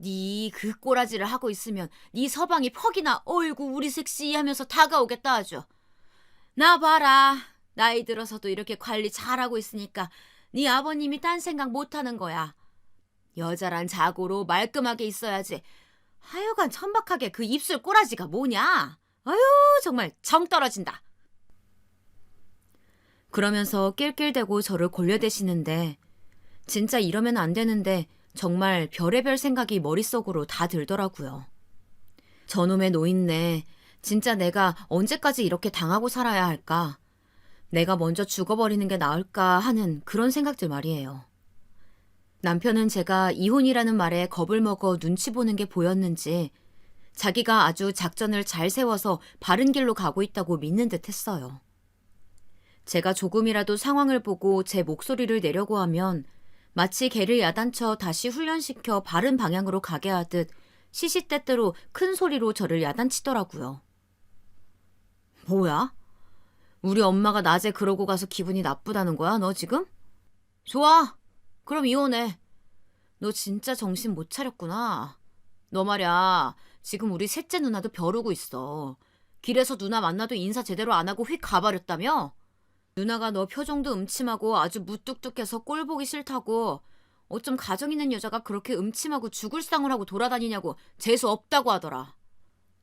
네 그 꼬라지를 하고 있으면 네 서방이 퍽이나 어이구 우리 섹시 하면서 다가오겠다 아주. 나 봐라. 나이 들어서도 이렇게 관리 잘하고 있으니까 네 아버님이 딴 생각 못하는 거야. 여자란 자고로 말끔하게 있어야지. 하여간 천박하게 그 입술 꼬라지가 뭐냐? 아유, 정말 정 떨어진다. 그러면서 낄낄대고 저를 골려대시는데 진짜 이러면 안 되는데 정말 별의별 생각이 머릿속으로 다 들더라고요. 저놈의 노인네, 진짜 내가 언제까지 이렇게 당하고 살아야 할까? 내가 먼저 죽어버리는 게 나을까 하는 그런 생각들 말이에요. 남편은 제가 이혼이라는 말에 겁을 먹어 눈치 보는 게 보였는지 자기가 아주 작전을 잘 세워서 바른 길로 가고 있다고 믿는 듯 했어요. 제가 조금이라도 상황을 보고 제 목소리를 내려고 하면 마치 개를 야단쳐 다시 훈련시켜 바른 방향으로 가게 하듯 시시때때로 큰 소리로 저를 야단치더라고요. 뭐야? 우리 엄마가 낮에 그러고 가서 기분이 나쁘다는 거야, 너 지금? 좋아. 그럼 이혼해. 너 진짜 정신 못 차렸구나. 너 말야, 지금 우리 셋째 누나도 벼르고 있어. 길에서 누나 만나도 인사 제대로 안 하고 휙 가버렸다며? 누나가 너 표정도 음침하고 아주 무뚝뚝해서 꼴 보기 싫다고, 어쩜 가정 있는 여자가 그렇게 음침하고 죽을 상을 하고 돌아다니냐고 재수 없다고 하더라.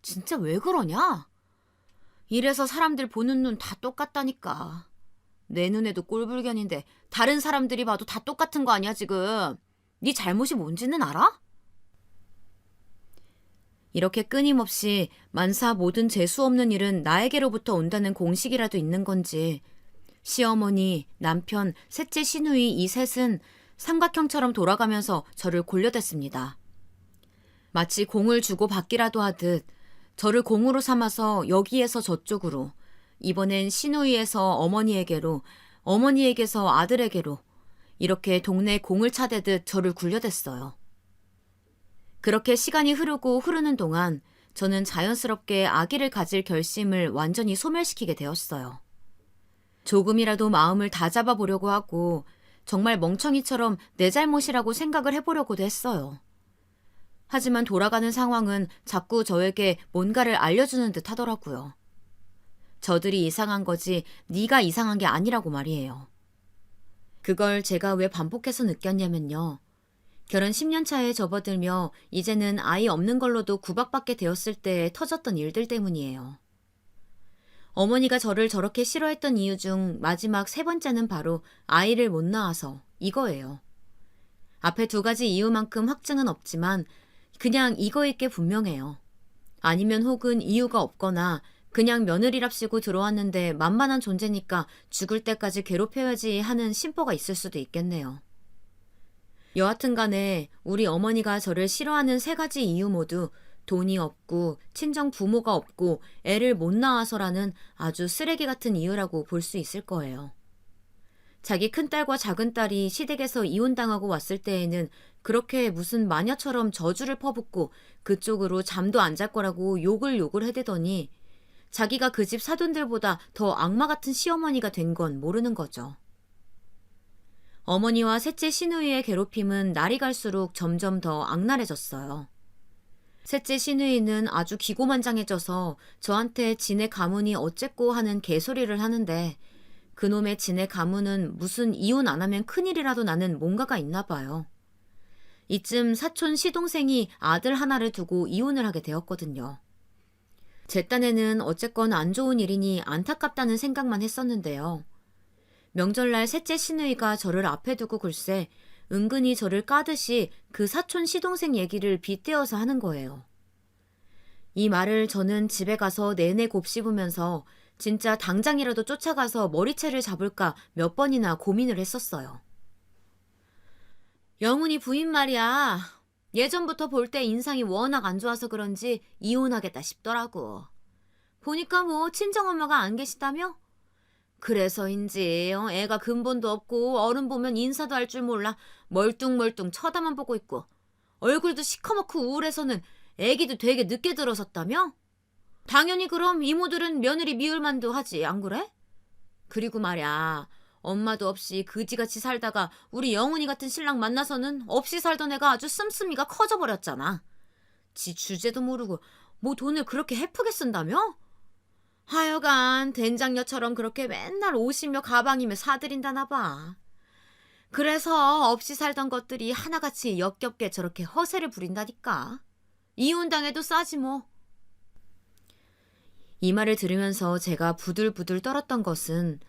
진짜 왜 그러냐? 이래서 사람들 보는 눈 다 똑같다니까. 내 눈에도 꼴불견인데 다른 사람들이 봐도 다 똑같은 거 아니야 지금. 네 잘못이 뭔지는 알아? 이렇게 끊임없이 만사 모든 재수 없는 일은 나에게로부터 온다는 공식이라도 있는 건지 시어머니, 남편, 셋째 시누이 이 셋은 삼각형처럼 돌아가면서 저를 골려댔습니다. 마치 공을 주고 받기라도 하듯 저를 공으로 삼아서 여기에서 저쪽으로, 이번엔 시누이에서 어머니에게로, 어머니에게서 아들에게로 이렇게 동네 공을 차대듯 저를 굴려댔어요. 그렇게 시간이 흐르고 흐르는 동안 저는 자연스럽게 아기를 가질 결심을 완전히 소멸시키게 되었어요. 조금이라도 마음을 다잡아 보려고 하고 정말 멍청이처럼 내 잘못이라고 생각을 해보려고도 했어요. 하지만 돌아가는 상황은 자꾸 저에게 뭔가를 알려주는 듯 하더라고요. 저들이 이상한 거지 네가 이상한 게 아니라고 말이에요. 그걸 제가 왜 반복해서 느꼈냐면요. 결혼 10년 차에 접어들며 이제는 아이 없는 걸로도 구박받게 되었을 때 터졌던 일들 때문이에요. 어머니가 저를 저렇게 싫어했던 이유 중 마지막 세 번째는 바로 아이를 못 낳아서 이거예요. 앞에 두 가지 이유만큼 확증은 없지만 그냥 이거일 게 분명해요. 아니면 혹은 이유가 없거나 그냥 며느리랍시고 들어왔는데 만만한 존재니까 죽을 때까지 괴롭혀야지 하는 심보가 있을 수도 있겠네요. 여하튼 간에 우리 어머니가 저를 싫어하는 세 가지 이유 모두 돈이 없고 친정 부모가 없고 애를 못 낳아서라는 아주 쓰레기 같은 이유라고 볼 수 있을 거예요. 자기 큰딸과 작은딸이 시댁에서 이혼당하고 왔을 때에는 그렇게 무슨 마녀처럼 저주를 퍼붓고 그쪽으로 잠도 안 잘 거라고 욕을 해대더니 자기가 그 집 사돈들보다 더 악마 같은 시어머니가 된 건 모르는 거죠. 어머니와 셋째 시누이의 괴롭힘은 날이 갈수록 점점 더 악랄해졌어요. 셋째 시누이는 아주 기고만장해져서 저한테 지네 가문이 어쨌고 하는 개소리를 하는데 그놈의 지네 가문은 무슨 이혼 안 하면 큰일이라도 나는 뭔가가 있나 봐요. 이쯤 사촌 시동생이 아들 하나를 두고 이혼을 하게 되었거든요. 제 딴에는 어쨌건 안 좋은 일이니 안타깝다는 생각만 했었는데요. 명절날 셋째 시누이가 저를 앞에 두고 글쎄 은근히 저를 까듯이 그 사촌 시동생 얘기를 빗대어서 하는 거예요. 이 말을 저는 집에 가서 내내 곱씹으면서 진짜 당장이라도 쫓아가서 머리채를 잡을까 몇 번이나 고민을 했었어요. 영훈이 부인 말이야. 예전부터 볼 때 인상이 워낙 안 좋아서 그런지 이혼하겠다 싶더라고. 보니까 뭐 친정엄마가 안 계시다며? 그래서인지 애가 근본도 없고 어른 보면 인사도 할 줄 몰라 멀뚱멀뚱 쳐다만 보고 있고 얼굴도 시커멓고 우울해서는 애기도 되게 늦게 들어섰다며? 당연히 그럼 이모들은 며느리 미울 만도 하지 안 그래? 그리고 말야 엄마도 없이 그지같이 살다가 우리 영훈이 같은 신랑 만나서는 없이 살던 애가 아주 씀씀이가 커져버렸잖아. 지 주제도 모르고 뭐 돈을 그렇게 헤프게 쓴다며? 하여간 된장녀처럼 그렇게 맨날 옷이며 가방이며 사들인다나 봐. 그래서 없이 살던 것들이 하나같이 역겹게 저렇게 허세를 부린다니까. 이혼당해도 싸지 뭐. 이 말을 들으면서 제가 부들부들 떨었던 것은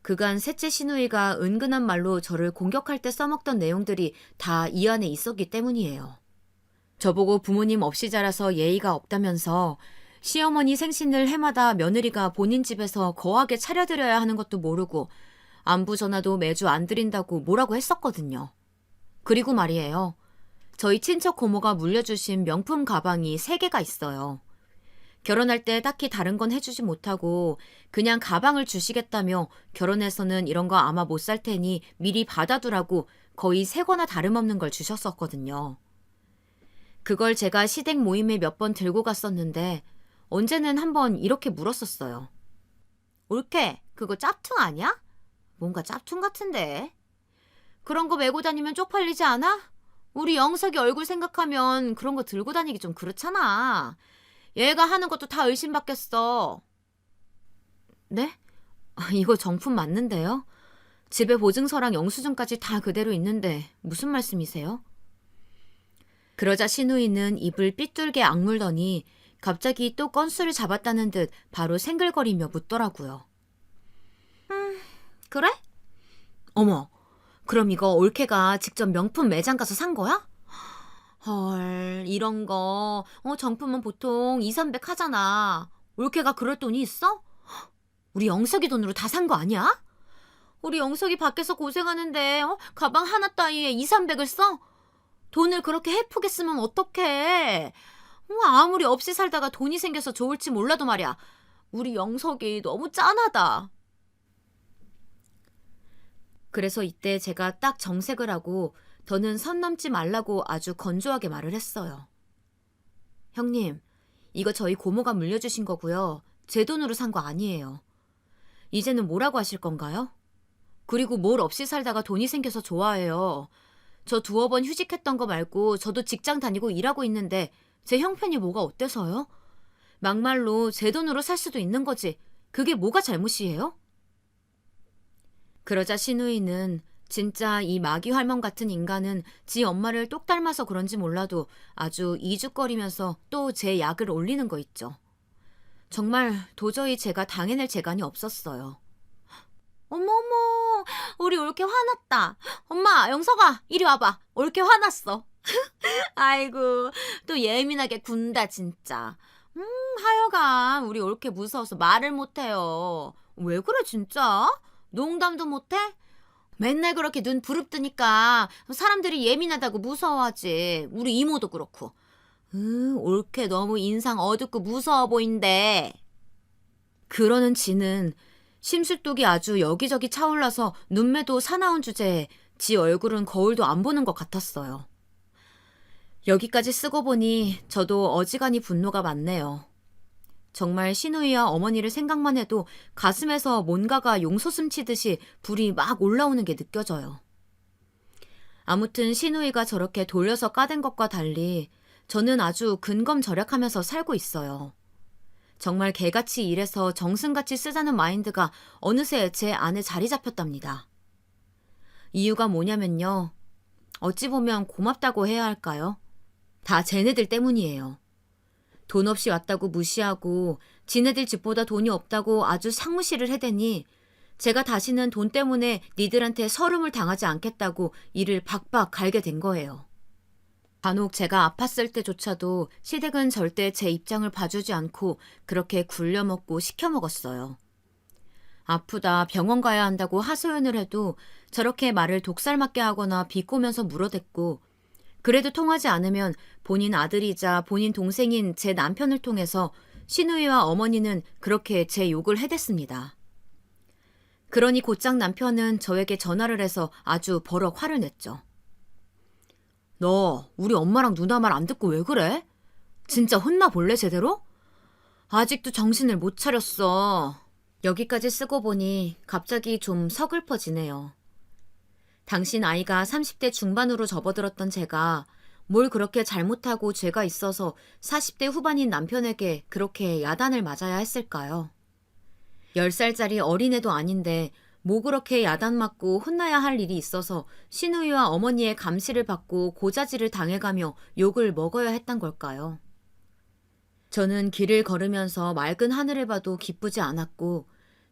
그간 셋째 시누이가 은근한 말로 저를 공격할 때 써먹던 내용들이 다 이 안에 있었기 때문이에요. 저보고 부모님 없이 자라서 예의가 없다면서 시어머니 생신을 해마다 며느리가 본인 집에서 거하게 차려드려야 하는 것도 모르고 안부 전화도 매주 안 드린다고 뭐라고 했었거든요. 그리고 말이에요. 저희 친척 고모가 물려주신 명품 가방이 3개가 있어요. 결혼할 때 딱히 다른 건 해주지 못하고 그냥 가방을 주시겠다며 결혼해서는 이런 거 아마 못 살 테니 미리 받아두라고 거의 새 거나 다름없는 걸 주셨었거든요. 그걸 제가 시댁 모임에 몇 번 들고 갔었는데 언제는 한번 이렇게 물었었어요. 올케, 그거 짭퉁 아니야? 뭔가 짭퉁 같은데. 그런 거 메고 다니면 쪽팔리지 않아? 우리 영석이 얼굴 생각하면 그런 거 들고 다니기 좀 그렇잖아. 얘가 하는 것도 다 의심받겠어. 네? 이거 정품 맞는데요? 집에 보증서랑 영수증까지 다 그대로 있는데 무슨 말씀이세요? 그러자 시누이는 입을 삐뚤게 악물더니 갑자기 또 건수를 잡았다는 듯 바로 생글거리며 묻더라고요. 그래? 어머, 그럼 이거 올케가 직접 명품 매장 가서 산 거야? 헐, 이런 거 정품은 보통 2, 300 하잖아. 올케가 그럴 돈이 있어? 우리 영석이 돈으로 다 산 거 아니야? 우리 영석이 밖에서 고생하는데 가방 하나 따위에 2, 300을 써? 돈을 그렇게 헤프게 쓰면 어떡해. 아무리 없이 살다가 돈이 생겨서 좋을지 몰라도 말이야. 우리 영석이 너무 짠하다. 그래서 이때 제가 딱 정색을 하고 더는 선 넘지 말라고 아주 건조하게 말을 했어요. 형님, 이거 저희 고모가 물려주신 거고요. 제 돈으로 산 거 아니에요. 이제는 뭐라고 하실 건가요? 그리고 뭘 없이 살다가 돈이 생겨서 좋아해요. 저 2번 휴직했던 거 말고 저도 직장 다니고 일하고 있는데 제 형편이 뭐가 어때서요? 막말로 제 돈으로 살 수도 있는 거지. 그게 뭐가 잘못이에요? 그러자 시누이는 진짜 이 마귀 할멈 같은 인간은 지 엄마를 똑 닮아서 그런지 몰라도 아주 이죽거리면서 또 제 약을 올리는 거 있죠. 정말 도저히 제가 당해낼 재간이 없었어요. 어머머, 우리 올케 화났다. 엄마, 영석아, 이리 와봐. 올케 화났어. 아이고, 또 예민하게 군다 진짜. 하여간 우리 올케 무서워서 말을 못해요. 왜 그래 진짜? 농담도 못해? 맨날 그렇게 눈 부릅뜨니까 사람들이 예민하다고 무서워하지. 우리 이모도 그렇고. 올케 너무 인상 어둡고 무서워 보인대. 그러는 지는 심술독이 아주 여기저기 차올라서 눈매도 사나운 주제에 지 얼굴은 거울도 안 보는 것 같았어요. 여기까지 쓰고 보니 저도 어지간히 분노가 많네요. 정말 시누이와 어머니를 생각만 해도 가슴에서 뭔가가 용솟음 치듯이 불이 막 올라오는 게 느껴져요. 아무튼 시누이가 저렇게 돌려서 까댄 것과 달리 저는 아주 근검절약하면서 살고 있어요. 정말 개같이 일해서 정승같이 쓰자는 마인드가 어느새 제 안에 자리 잡혔답니다. 이유가 뭐냐면요. 어찌 보면 고맙다고 해야 할까요? 다 쟤네들 때문이에요. 돈 없이 왔다고 무시하고 지네들 집보다 돈이 없다고 아주 상무시를 해대니 제가 다시는 돈 때문에 니들한테 서름을 당하지 않겠다고 이를 박박 갈게 된 거예요. 간혹 제가 아팠을 때조차도 시댁은 절대 제 입장을 봐주지 않고 그렇게 굴려먹고 시켜먹었어요. 아프다 병원 가야 한다고 하소연을 해도 저렇게 말을 독살맞게 하거나 비꼬면서 물어댔고 그래도 통하지 않으면 본인 아들이자 본인 동생인 제 남편을 통해서 시누이와 어머니는 그렇게 제 욕을 해댔습니다. 그러니 곧장 남편은 저에게 전화를 해서 아주 버럭 화를 냈죠. 너 우리 엄마랑 누나 말 안 듣고 왜 그래? 진짜 혼나볼래 제대로? 아직도 정신을 못 차렸어. 여기까지 쓰고 보니 갑자기 좀 서글퍼지네요. 당신 아이가 30대 중반으로 접어들었던 제가 뭘 그렇게 잘못하고 죄가 있어서 40대 후반인 남편에게 그렇게 야단을 맞아야 했을까요? 10살짜리 어린애도 아닌데 뭐 그렇게 야단 맞고 혼나야 할 일이 있어서 시누이와 어머니의 감시를 받고 고자질을 당해가며 욕을 먹어야 했던 걸까요? 저는 길을 걸으면서 맑은 하늘을 봐도 기쁘지 않았고,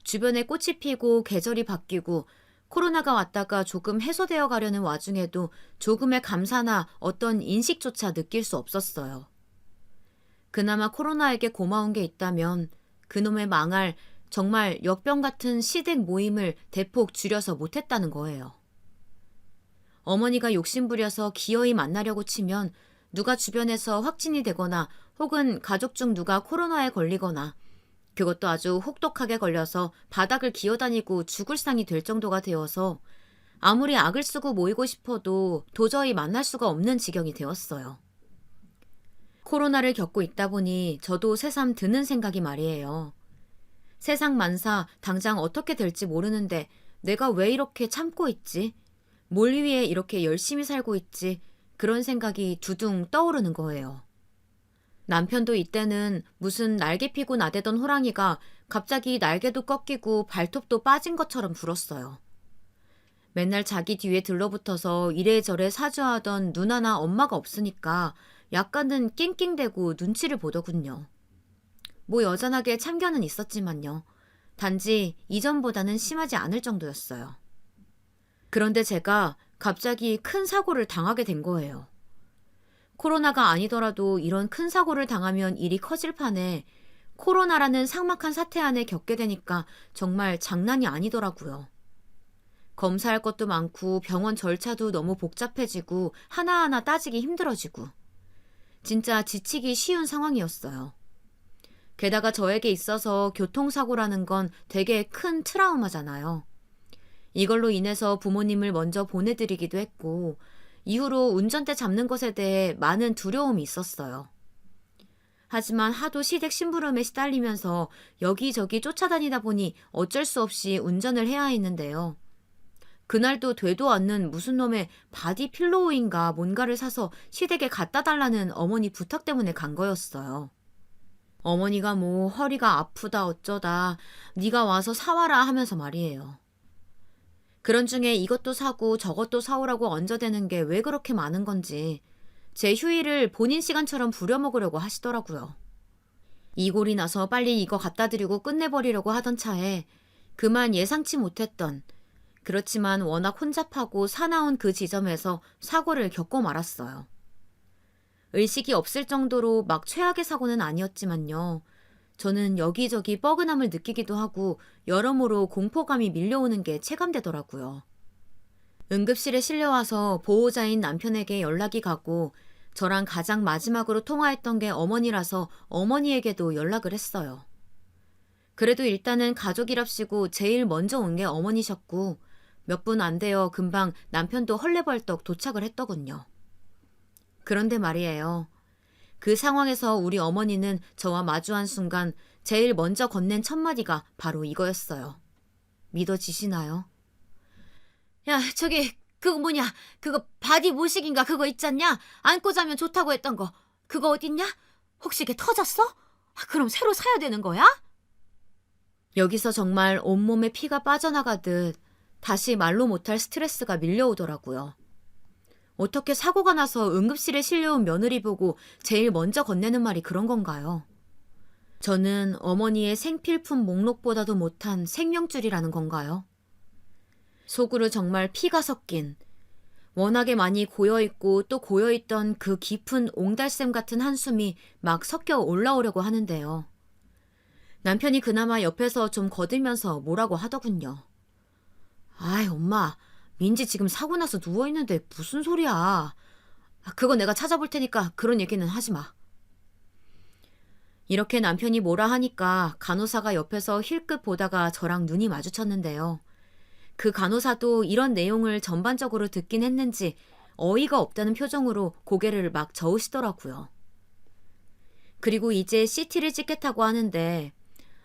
주변에 꽃이 피고 계절이 바뀌고 코로나가 왔다가 조금 해소되어 가려는 와중에도 조금의 감사나 어떤 인식조차 느낄 수 없었어요. 그나마 코로나에게 고마운 게 있다면 그놈의 망할 정말 역병 같은 시댁 모임을 대폭 줄여서 못했다는 거예요. 어머니가 욕심부려서 기어이 만나려고 치면 누가 주변에서 확진이 되거나 혹은 가족 중 누가 코로나에 걸리거나, 그것도 아주 혹독하게 걸려서 바닥을 기어다니고 죽을 상이 될 정도가 되어서 아무리 악을 쓰고 모이고 싶어도 도저히 만날 수가 없는 지경이 되었어요. 코로나를 겪고 있다 보니 저도 새삼 드는 생각이 말이에요. 세상 만사 당장 어떻게 될지 모르는데 내가 왜 이렇게 참고 있지? 뭘 위해 이렇게 열심히 살고 있지? 그런 생각이 두둥 떠오르는 거예요. 남편도 이때는 무슨 날개 피고 나대던 호랑이가 갑자기 날개도 꺾이고 발톱도 빠진 것처럼 굴었어요. 맨날 자기 뒤에 들러붙어서 이래저래 사주하던 누나나 엄마가 없으니까 약간은 낑낑대고 눈치를 보더군요. 뭐 여전하게 참견은 있었지만요. 단지 이전보다는 심하지 않을 정도였어요. 그런데 제가 갑자기 큰 사고를 당하게 된 거예요. 코로나가 아니더라도 이런 큰 사고를 당하면 일이 커질 판에 코로나라는 삭막한 사태 안에 겪게 되니까 정말 장난이 아니더라고요. 검사할 것도 많고 병원 절차도 너무 복잡해지고 하나하나 따지기 힘들어지고 진짜 지치기 쉬운 상황이었어요. 게다가 저에게 있어서 교통사고라는 건 되게 큰 트라우마잖아요. 이걸로 인해서 부모님을 먼저 보내드리기도 했고 이후로 운전대 잡는 것에 대해 많은 두려움이 있었어요. 하지만 하도 시댁 심부름에 시달리면서 여기저기 쫓아다니다 보니 어쩔 수 없이 운전을 해야 했는데요. 그날도 되도 않는 무슨 놈의 바디 필로우인가 뭔가를 사서 시댁에 갖다 달라는 어머니 부탁 때문에 간 거였어요. 어머니가 뭐 허리가 아프다 어쩌다 네가 와서 사와라 하면서 말이에요. 그런 중에 이것도 사고 저것도 사오라고 얹어대는 게 왜 그렇게 많은 건지 제 휴일을 본인 시간처럼 부려먹으려고 하시더라고요. 이골이 나서 빨리 이거 갖다 드리고 끝내버리려고 하던 차에 그만 예상치 못했던, 그렇지만 워낙 혼잡하고 사나운 그 지점에서 사고를 겪고 말았어요. 의식이 없을 정도로 막 최악의 사고는 아니었지만요. 저는 여기저기 뻐근함을 느끼기도 하고 여러모로 공포감이 밀려오는 게 체감되더라고요. 응급실에 실려와서 보호자인 남편에게 연락이 가고 저랑 가장 마지막으로 통화했던 게 어머니라서 어머니에게도 연락을 했어요. 그래도 일단은 가족이랍시고 제일 먼저 온 게 어머니셨고 몇 분 안 되어 금방 남편도 헐레벌떡 도착을 했더군요. 그런데 말이에요. 그 상황에서 우리 어머니는 저와 마주한 순간 제일 먼저 건넨 첫마디가 바로 이거였어요. 믿어지시나요? 야, 저기 그거 뭐냐? 그거 바디 모식인가 그거 있잖냐? 안고 자면 좋다고 했던 거. 그거 어딨냐? 혹시 이게 터졌어? 그럼 새로 사야 되는 거야? 여기서 정말 온몸에 피가 빠져나가듯 다시 말로 못할 스트레스가 밀려오더라고요. 어떻게 사고가 나서 응급실에 실려온 며느리 보고 제일 먼저 건네는 말이 그런 건가요? 저는 어머니의 생필품 목록보다도 못한 생명줄이라는 건가요? 속으로 정말 피가 섞인, 워낙에 많이 고여있고 또 고여있던 그 깊은 옹달샘 같은 한숨이 막 섞여 올라오려고 하는데요. 남편이 그나마 옆에서 좀 거들면서 뭐라고 하더군요. 아이, 엄마, 민지 지금 사고 나서 누워있는데 무슨 소리야. 그거 내가 찾아볼 테니까 그런 얘기는 하지 마. 이렇게 남편이 뭐라 하니까 간호사가 옆에서 힐끗 보다가 저랑 눈이 마주쳤는데요. 그 간호사도 이런 내용을 전반적으로 듣긴 했는지 어이가 없다는 표정으로 고개를 막 저으시더라고요. 그리고 이제 CT를 찍겠다고 하는데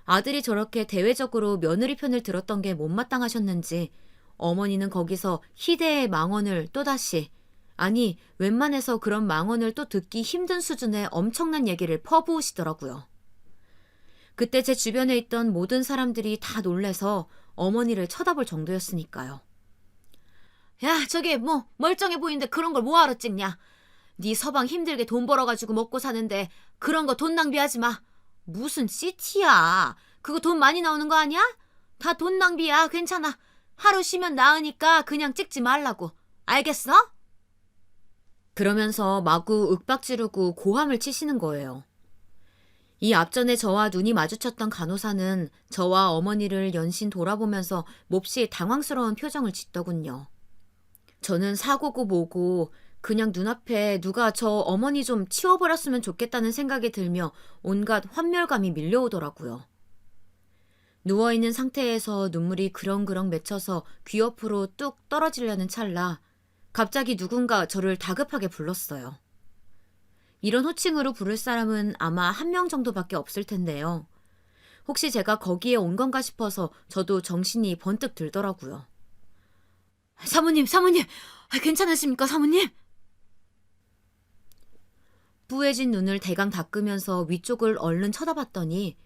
아들이 저렇게 대외적으로 며느리 편을 들었던 게 못마땅하셨는지 어머니는 거기서 희대의 망언을 또다시, 아니 웬만해서 그런 망언을 또 듣기 힘든 수준의 엄청난 얘기를 퍼부으시더라고요. 그때 제 주변에 있던 모든 사람들이 다 놀래서 어머니를 쳐다볼 정도였으니까요. 야, 저기 뭐 멀쩡해 보이는데 그런 걸 뭐하러 찍냐? 네 서방 힘들게 돈 벌어가지고 먹고 사는데 그런 거 돈 낭비하지 마. 무슨 CT야. 그거 돈 많이 나오는 거 아니야? 다 돈 낭비야. 괜찮아. 하루 쉬면 나으니까 그냥 찍지 말라고. 알겠어? 그러면서 마구 윽박 지르고 고함을 치시는 거예요. 이 앞전에 저와 눈이 마주쳤던 간호사는 저와 어머니를 연신 돌아보면서 몹시 당황스러운 표정을 짓더군요. 저는 사고고 뭐고 그냥 눈앞에 누가 저 어머니 좀 치워버렸으면 좋겠다는 생각이 들며 온갖 환멸감이 밀려오더라고요. 누워있는 상태에서 눈물이 그렁그렁 맺혀서 귀 옆으로 뚝 떨어지려는 찰나 갑자기 누군가 저를 다급하게 불렀어요. 이런 호칭으로 부를 사람은 아마 한 명 정도밖에 없을 텐데요. 혹시 제가 거기에 온 건가 싶어서 저도 정신이 번뜩 들더라고요. 사모님, 괜찮으십니까, 사모님? 뿌해진 눈을 대강 닦으면서 위쪽을 얼른 쳐다봤더니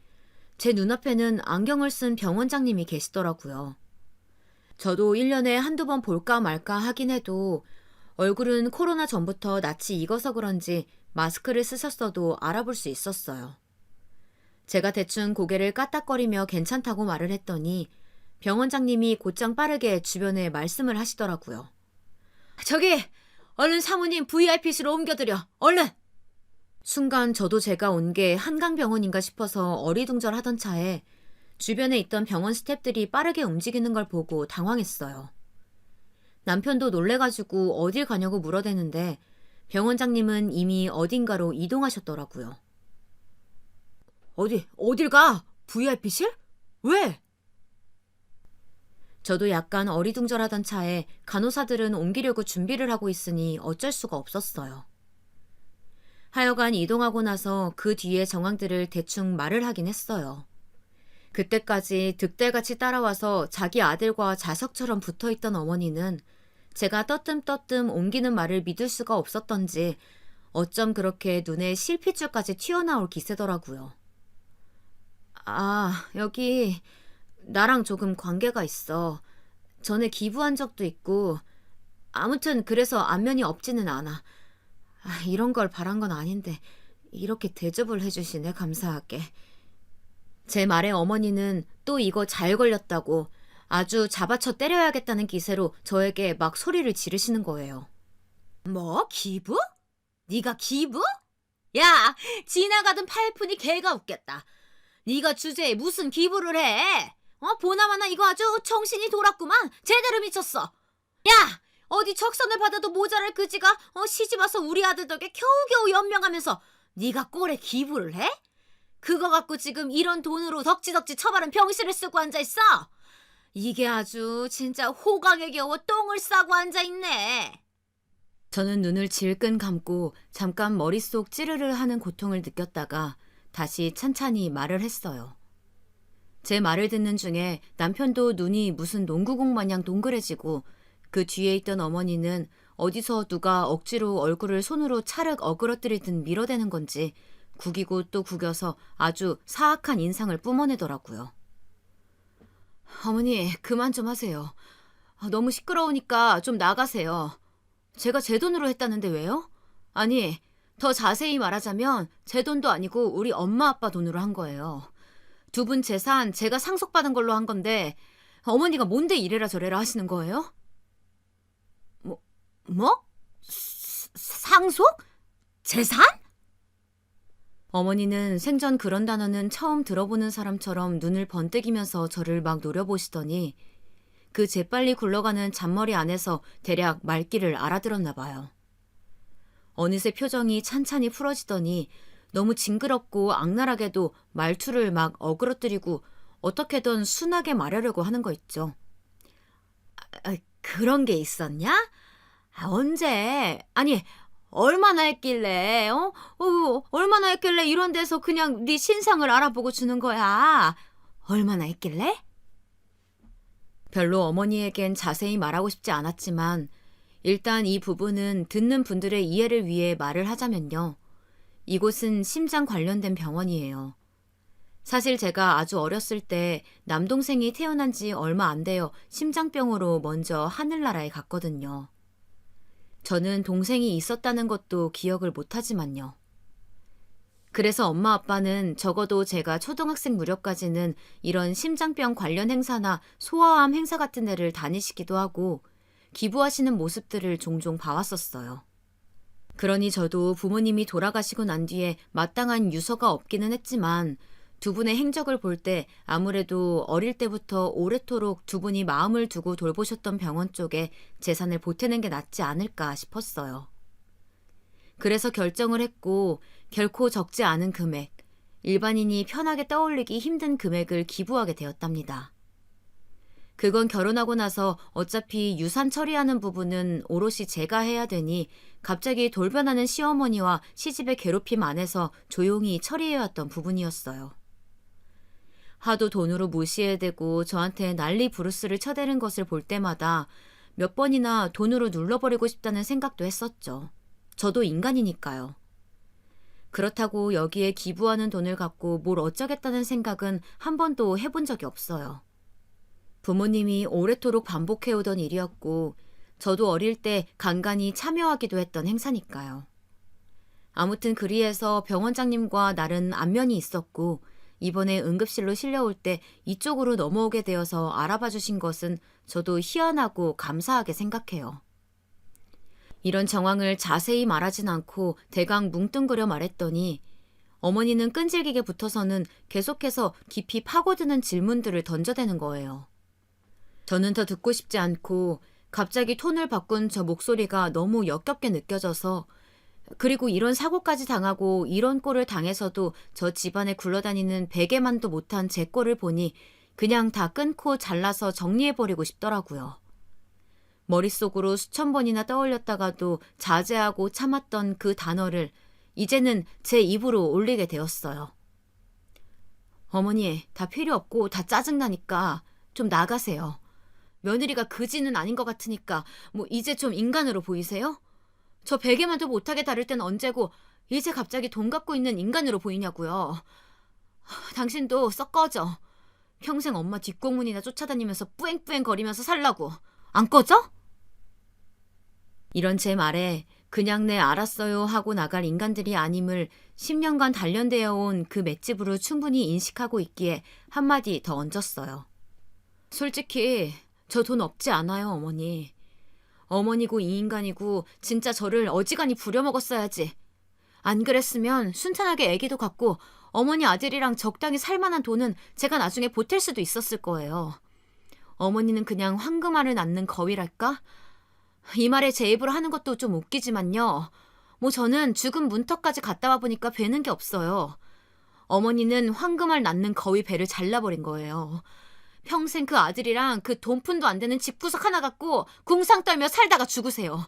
제 눈앞에는 안경을 쓴 병원장님이 계시더라고요. 저도 1년에 한두 번 볼까 말까 하긴 해도 얼굴은 코로나 전부터 낯이 익어서 그런지 마스크를 쓰셨어도 알아볼 수 있었어요. 제가 대충 고개를 까딱거리며 괜찮다고 말을 했더니 병원장님이 곧장 빠르게 주변에 말씀을 하시더라고요. 저기, 얼른 사모님 VIP실로 옮겨드려. 얼른! 순간 저도 제가 온 게 한강병원인가 싶어서 어리둥절하던 차에 주변에 있던 병원 스태프들이 빠르게 움직이는 걸 보고 당황했어요. 남편도 놀래가지고 어딜 가냐고 물어대는데 병원장님은 이미 어딘가로 이동하셨더라고요. 어딜 가? VIP실? 왜? 저도 약간 어리둥절하던 차에 간호사들은 옮기려고 준비를 하고 있으니 어쩔 수가 없었어요. 하여간 이동하고 나서 그 뒤에 정황들을 대충 말을 하긴 했어요. 그때까지 득달같이 따라와서 자기 아들과 자석처럼 붙어있던 어머니는 제가 떠뜸떠뜸 옮기는 말을 믿을 수가 없었던지 어쩜 그렇게 눈에 실핏줄까지 튀어나올 기세더라고요. 아, 여기 나랑 조금 관계가 있어. 전에 기부한 적도 있고 아무튼 그래서 안면이 없지는 않아. 이런 걸 바란 건 아닌데 이렇게 대접을 해주시네, 감사하게. 제 말에 어머니는 또 이거 잘 걸렸다고 아주 잡아쳐 때려야겠다는 기세로 저에게 막 소리를 지르시는 거예요. 뭐? 기부? 네가 기부? 야, 지나가던 팔푼이 개가 웃겠다. 네가 주제에 무슨 기부를 해? 보나마나 이거 아주 정신이 돌았구만. 제대로 미쳤어. 야! 어디 적선을 받아도 모자랄 그지가 시집 와서 우리 아들 덕에 겨우겨우 연명하면서 네가 꼴에 기부를 해? 그거 갖고 지금 이런 돈으로 덕지덕지 처바른 병실을 쓰고 앉아있어? 이게 아주 진짜 호강에 겨워 똥을 싸고 앉아있네. 저는 눈을 질끈 감고 잠깐 머릿속 찌르르 하는 고통을 느꼈다가 다시 찬찬히 말을 했어요. 제 말을 듣는 중에 남편도 눈이 무슨 농구공 마냥 동그래지고 그 뒤에 있던 어머니는 어디서 누가 억지로 얼굴을 손으로 차륵 어그러뜨리듯 밀어대는 건지 구기고 또 구겨서 아주 사악한 인상을 뿜어내더라고요. 어머니, 그만 좀 하세요. 너무 시끄러우니까 좀 나가세요. 제가 제 돈으로 했다는데 왜요? 아니, 더 자세히 말하자면 제 돈도 아니고 우리 엄마 아빠 돈으로 한 거예요. 두 분 재산 제가 상속받은 걸로 한 건데 어머니가 뭔데 이래라 저래라 하시는 거예요? 뭐? 상속? 재산? 어머니는 생전 그런 단어는 처음 들어보는 사람처럼 눈을 번뜩이면서 저를 막 노려보시더니 그 재빨리 굴러가는 잔머리 안에서 대략 말귀를 알아들었나 봐요. 어느새 표정이 찬찬히 풀어지더니 너무 징그럽고 악랄하게도 말투를 막 어그러뜨리고 어떻게든 순하게 말하려고 하는 거 있죠. 그런 게 있었냐? 언제? 아니, 얼마나 했길래, 얼마나 했길래 이런 데서 그냥 네 신상을 알아보고 주는 거야? 얼마나 했길래? 별로 어머니에겐 자세히 말하고 싶지 않았지만 일단 이 부분은 듣는 분들의 이해를 위해 말을 하자면요. 이곳은 심장 관련된 병원이에요. 사실 제가 아주 어렸을 때 남동생이 태어난 지 얼마 안 되어 심장병으로 먼저 하늘나라에 갔거든요. 저는 동생이 있었다는 것도 기억을 못하지만요. 그래서 엄마 아빠는 적어도 제가 초등학생 무렵까지는 이런 심장병 관련 행사나 소아암 행사 같은 데를 다니시기도 하고 기부하시는 모습들을 종종 봐왔었어요. 그러니 저도 부모님이 돌아가시고 난 뒤에 마땅한 유서가 없기는 했지만 두 분의 행적을 볼 때 아무래도 어릴 때부터 오래도록 두 분이 마음을 두고 돌보셨던 병원 쪽에 재산을 보태는 게 낫지 않을까 싶었어요. 그래서 결정을 했고 결코 적지 않은 금액, 일반인이 편하게 떠올리기 힘든 금액을 기부하게 되었답니다. 그건 결혼하고 나서 어차피 유산 처리하는 부분은 오롯이 제가 해야 되니 갑자기 돌변하는 시어머니와 시집의 괴롭힘 안에서 조용히 처리해왔던 부분이었어요. 하도 돈으로 무시해대고 저한테 난리 부르스를 쳐대는 것을 볼 때마다 몇 번이나 돈으로 눌러버리고 싶다는 생각도 했었죠. 저도 인간이니까요. 그렇다고 여기에 기부하는 돈을 갖고 뭘 어쩌겠다는 생각은 한 번도 해본 적이 없어요. 부모님이 오래도록 반복해오던 일이었고 저도 어릴 때 간간히 참여하기도 했던 행사니까요. 아무튼 그리해서 병원장님과 나른 안면이 있었고 이번에 응급실로 실려올 때 이쪽으로 넘어오게 되어서 알아봐 주신 것은 저도 희한하고 감사하게 생각해요. 이런 정황을 자세히 말하진 않고 대강 뭉뚱그려 말했더니 어머니는 끈질기게 붙어서는 계속해서 깊이 파고드는 질문들을 던져대는 거예요. 저는 더 듣고 싶지 않고 갑자기 톤을 바꾼 저 목소리가 너무 역겹게 느껴져서 그리고 이런 사고까지 당하고 이런 꼴을 당해서도 저 집안에 굴러다니는 베개만도 못한 제 꼴을 보니 그냥 다 끊고 잘라서 정리해버리고 싶더라고요. 머릿속으로 수천 번이나 떠올렸다가도 자제하고 참았던 그 단어를 이제는 제 입으로 올리게 되었어요. 어머니, 다 필요 없고 다 짜증나니까 좀 나가세요. 며느리가 그지는 아닌 것 같으니까 뭐 이제 좀 인간으로 보이세요? 저 베개만도 못하게 다룰 땐 언제고 이제 갑자기 돈 갖고 있는 인간으로 보이냐고요. 당신도 썩 꺼져. 평생 엄마 뒷공문이나 쫓아다니면서 뿌앵뿌앵 거리면서 살라고. 안 꺼져? 이런 제 말에 그냥 네 알았어요 하고 나갈 인간들이 아님을 10년간 단련되어 온 그 맷집으로 충분히 인식하고 있기에 한마디 더 얹었어요. 솔직히 저 돈 없지 않아요, 어머니. 어머니고 이 인간이고 진짜 저를 어지간히 부려먹었어야지. 안 그랬으면 순탄하게 애기도 갖고 어머니 아들이랑 적당히 살만한 돈은 제가 나중에 보탤 수도 있었을 거예요. 어머니는 그냥 황금알을 낳는 거위랄까? 이 말에 제 입으로 하는 것도 좀 웃기지만요. 뭐 저는 죽은 문턱까지 갔다 와보니까 되는 게 없어요. 어머니는 황금알 낳는 거위 배를 잘라버린 거예요. 평생 그 아들이랑 그 돈푼도 안 되는 집구석 하나 갖고 궁상 떨며 살다가 죽으세요.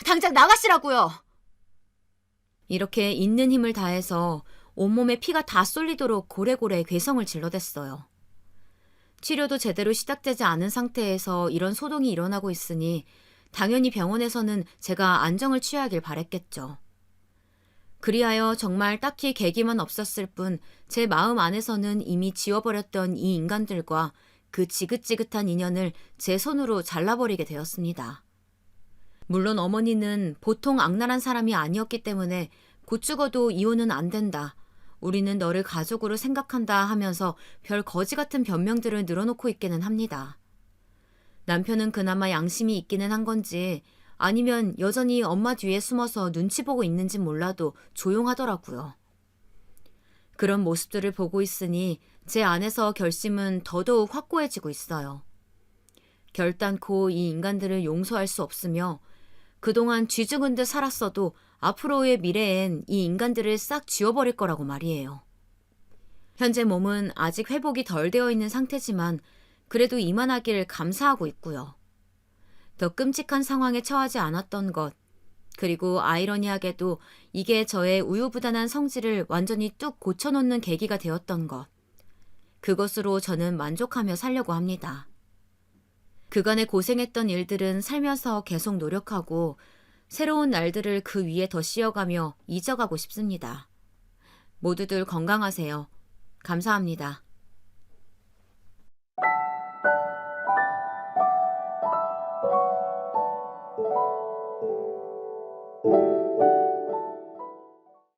당장 나가시라고요. 이렇게 있는 힘을 다해서 온몸에 피가 다 쏠리도록 고래고래 괴성을 질러댔어요. 치료도 제대로 시작되지 않은 상태에서 이런 소동이 일어나고 있으니 당연히 병원에서는 제가 안정을 취하길 바랬겠죠. 그리하여 정말 딱히 계기만 없었을 뿐 제 마음 안에서는 이미 지워버렸던 이 인간들과 그 지긋지긋한 인연을 제 손으로 잘라버리게 되었습니다. 물론 어머니는 보통 악랄한 사람이 아니었기 때문에 곧 죽어도 이혼은 안 된다. 우리는 너를 가족으로 생각한다 하면서 별 거지 같은 변명들을 늘어놓고 있기는 합니다. 남편은 그나마 양심이 있기는 한 건지 아니면 여전히 엄마 뒤에 숨어서 눈치 보고 있는지 몰라도 조용하더라고요. 그런 모습들을 보고 있으니 제 안에서 결심은 더더욱 확고해지고 있어요. 결단코 이 인간들을 용서할 수 없으며 그동안 쥐죽은 듯 살았어도 앞으로의 미래엔 이 인간들을 싹 지워버릴 거라고 말이에요. 현재 몸은 아직 회복이 덜 되어 있는 상태지만 그래도 이만하길 감사하고 있고요. 더 끔찍한 상황에 처하지 않았던 것, 그리고 아이러니하게도 이게 저의 우유부단한 성질을 완전히 뚝 고쳐놓는 계기가 되었던 것, 그것으로 저는 만족하며 살려고 합니다. 그간에 고생했던 일들은 살면서 계속 노력하고 새로운 날들을 그 위에 더 씌워가며 잊어가고 싶습니다. 모두들 건강하세요. 감사합니다.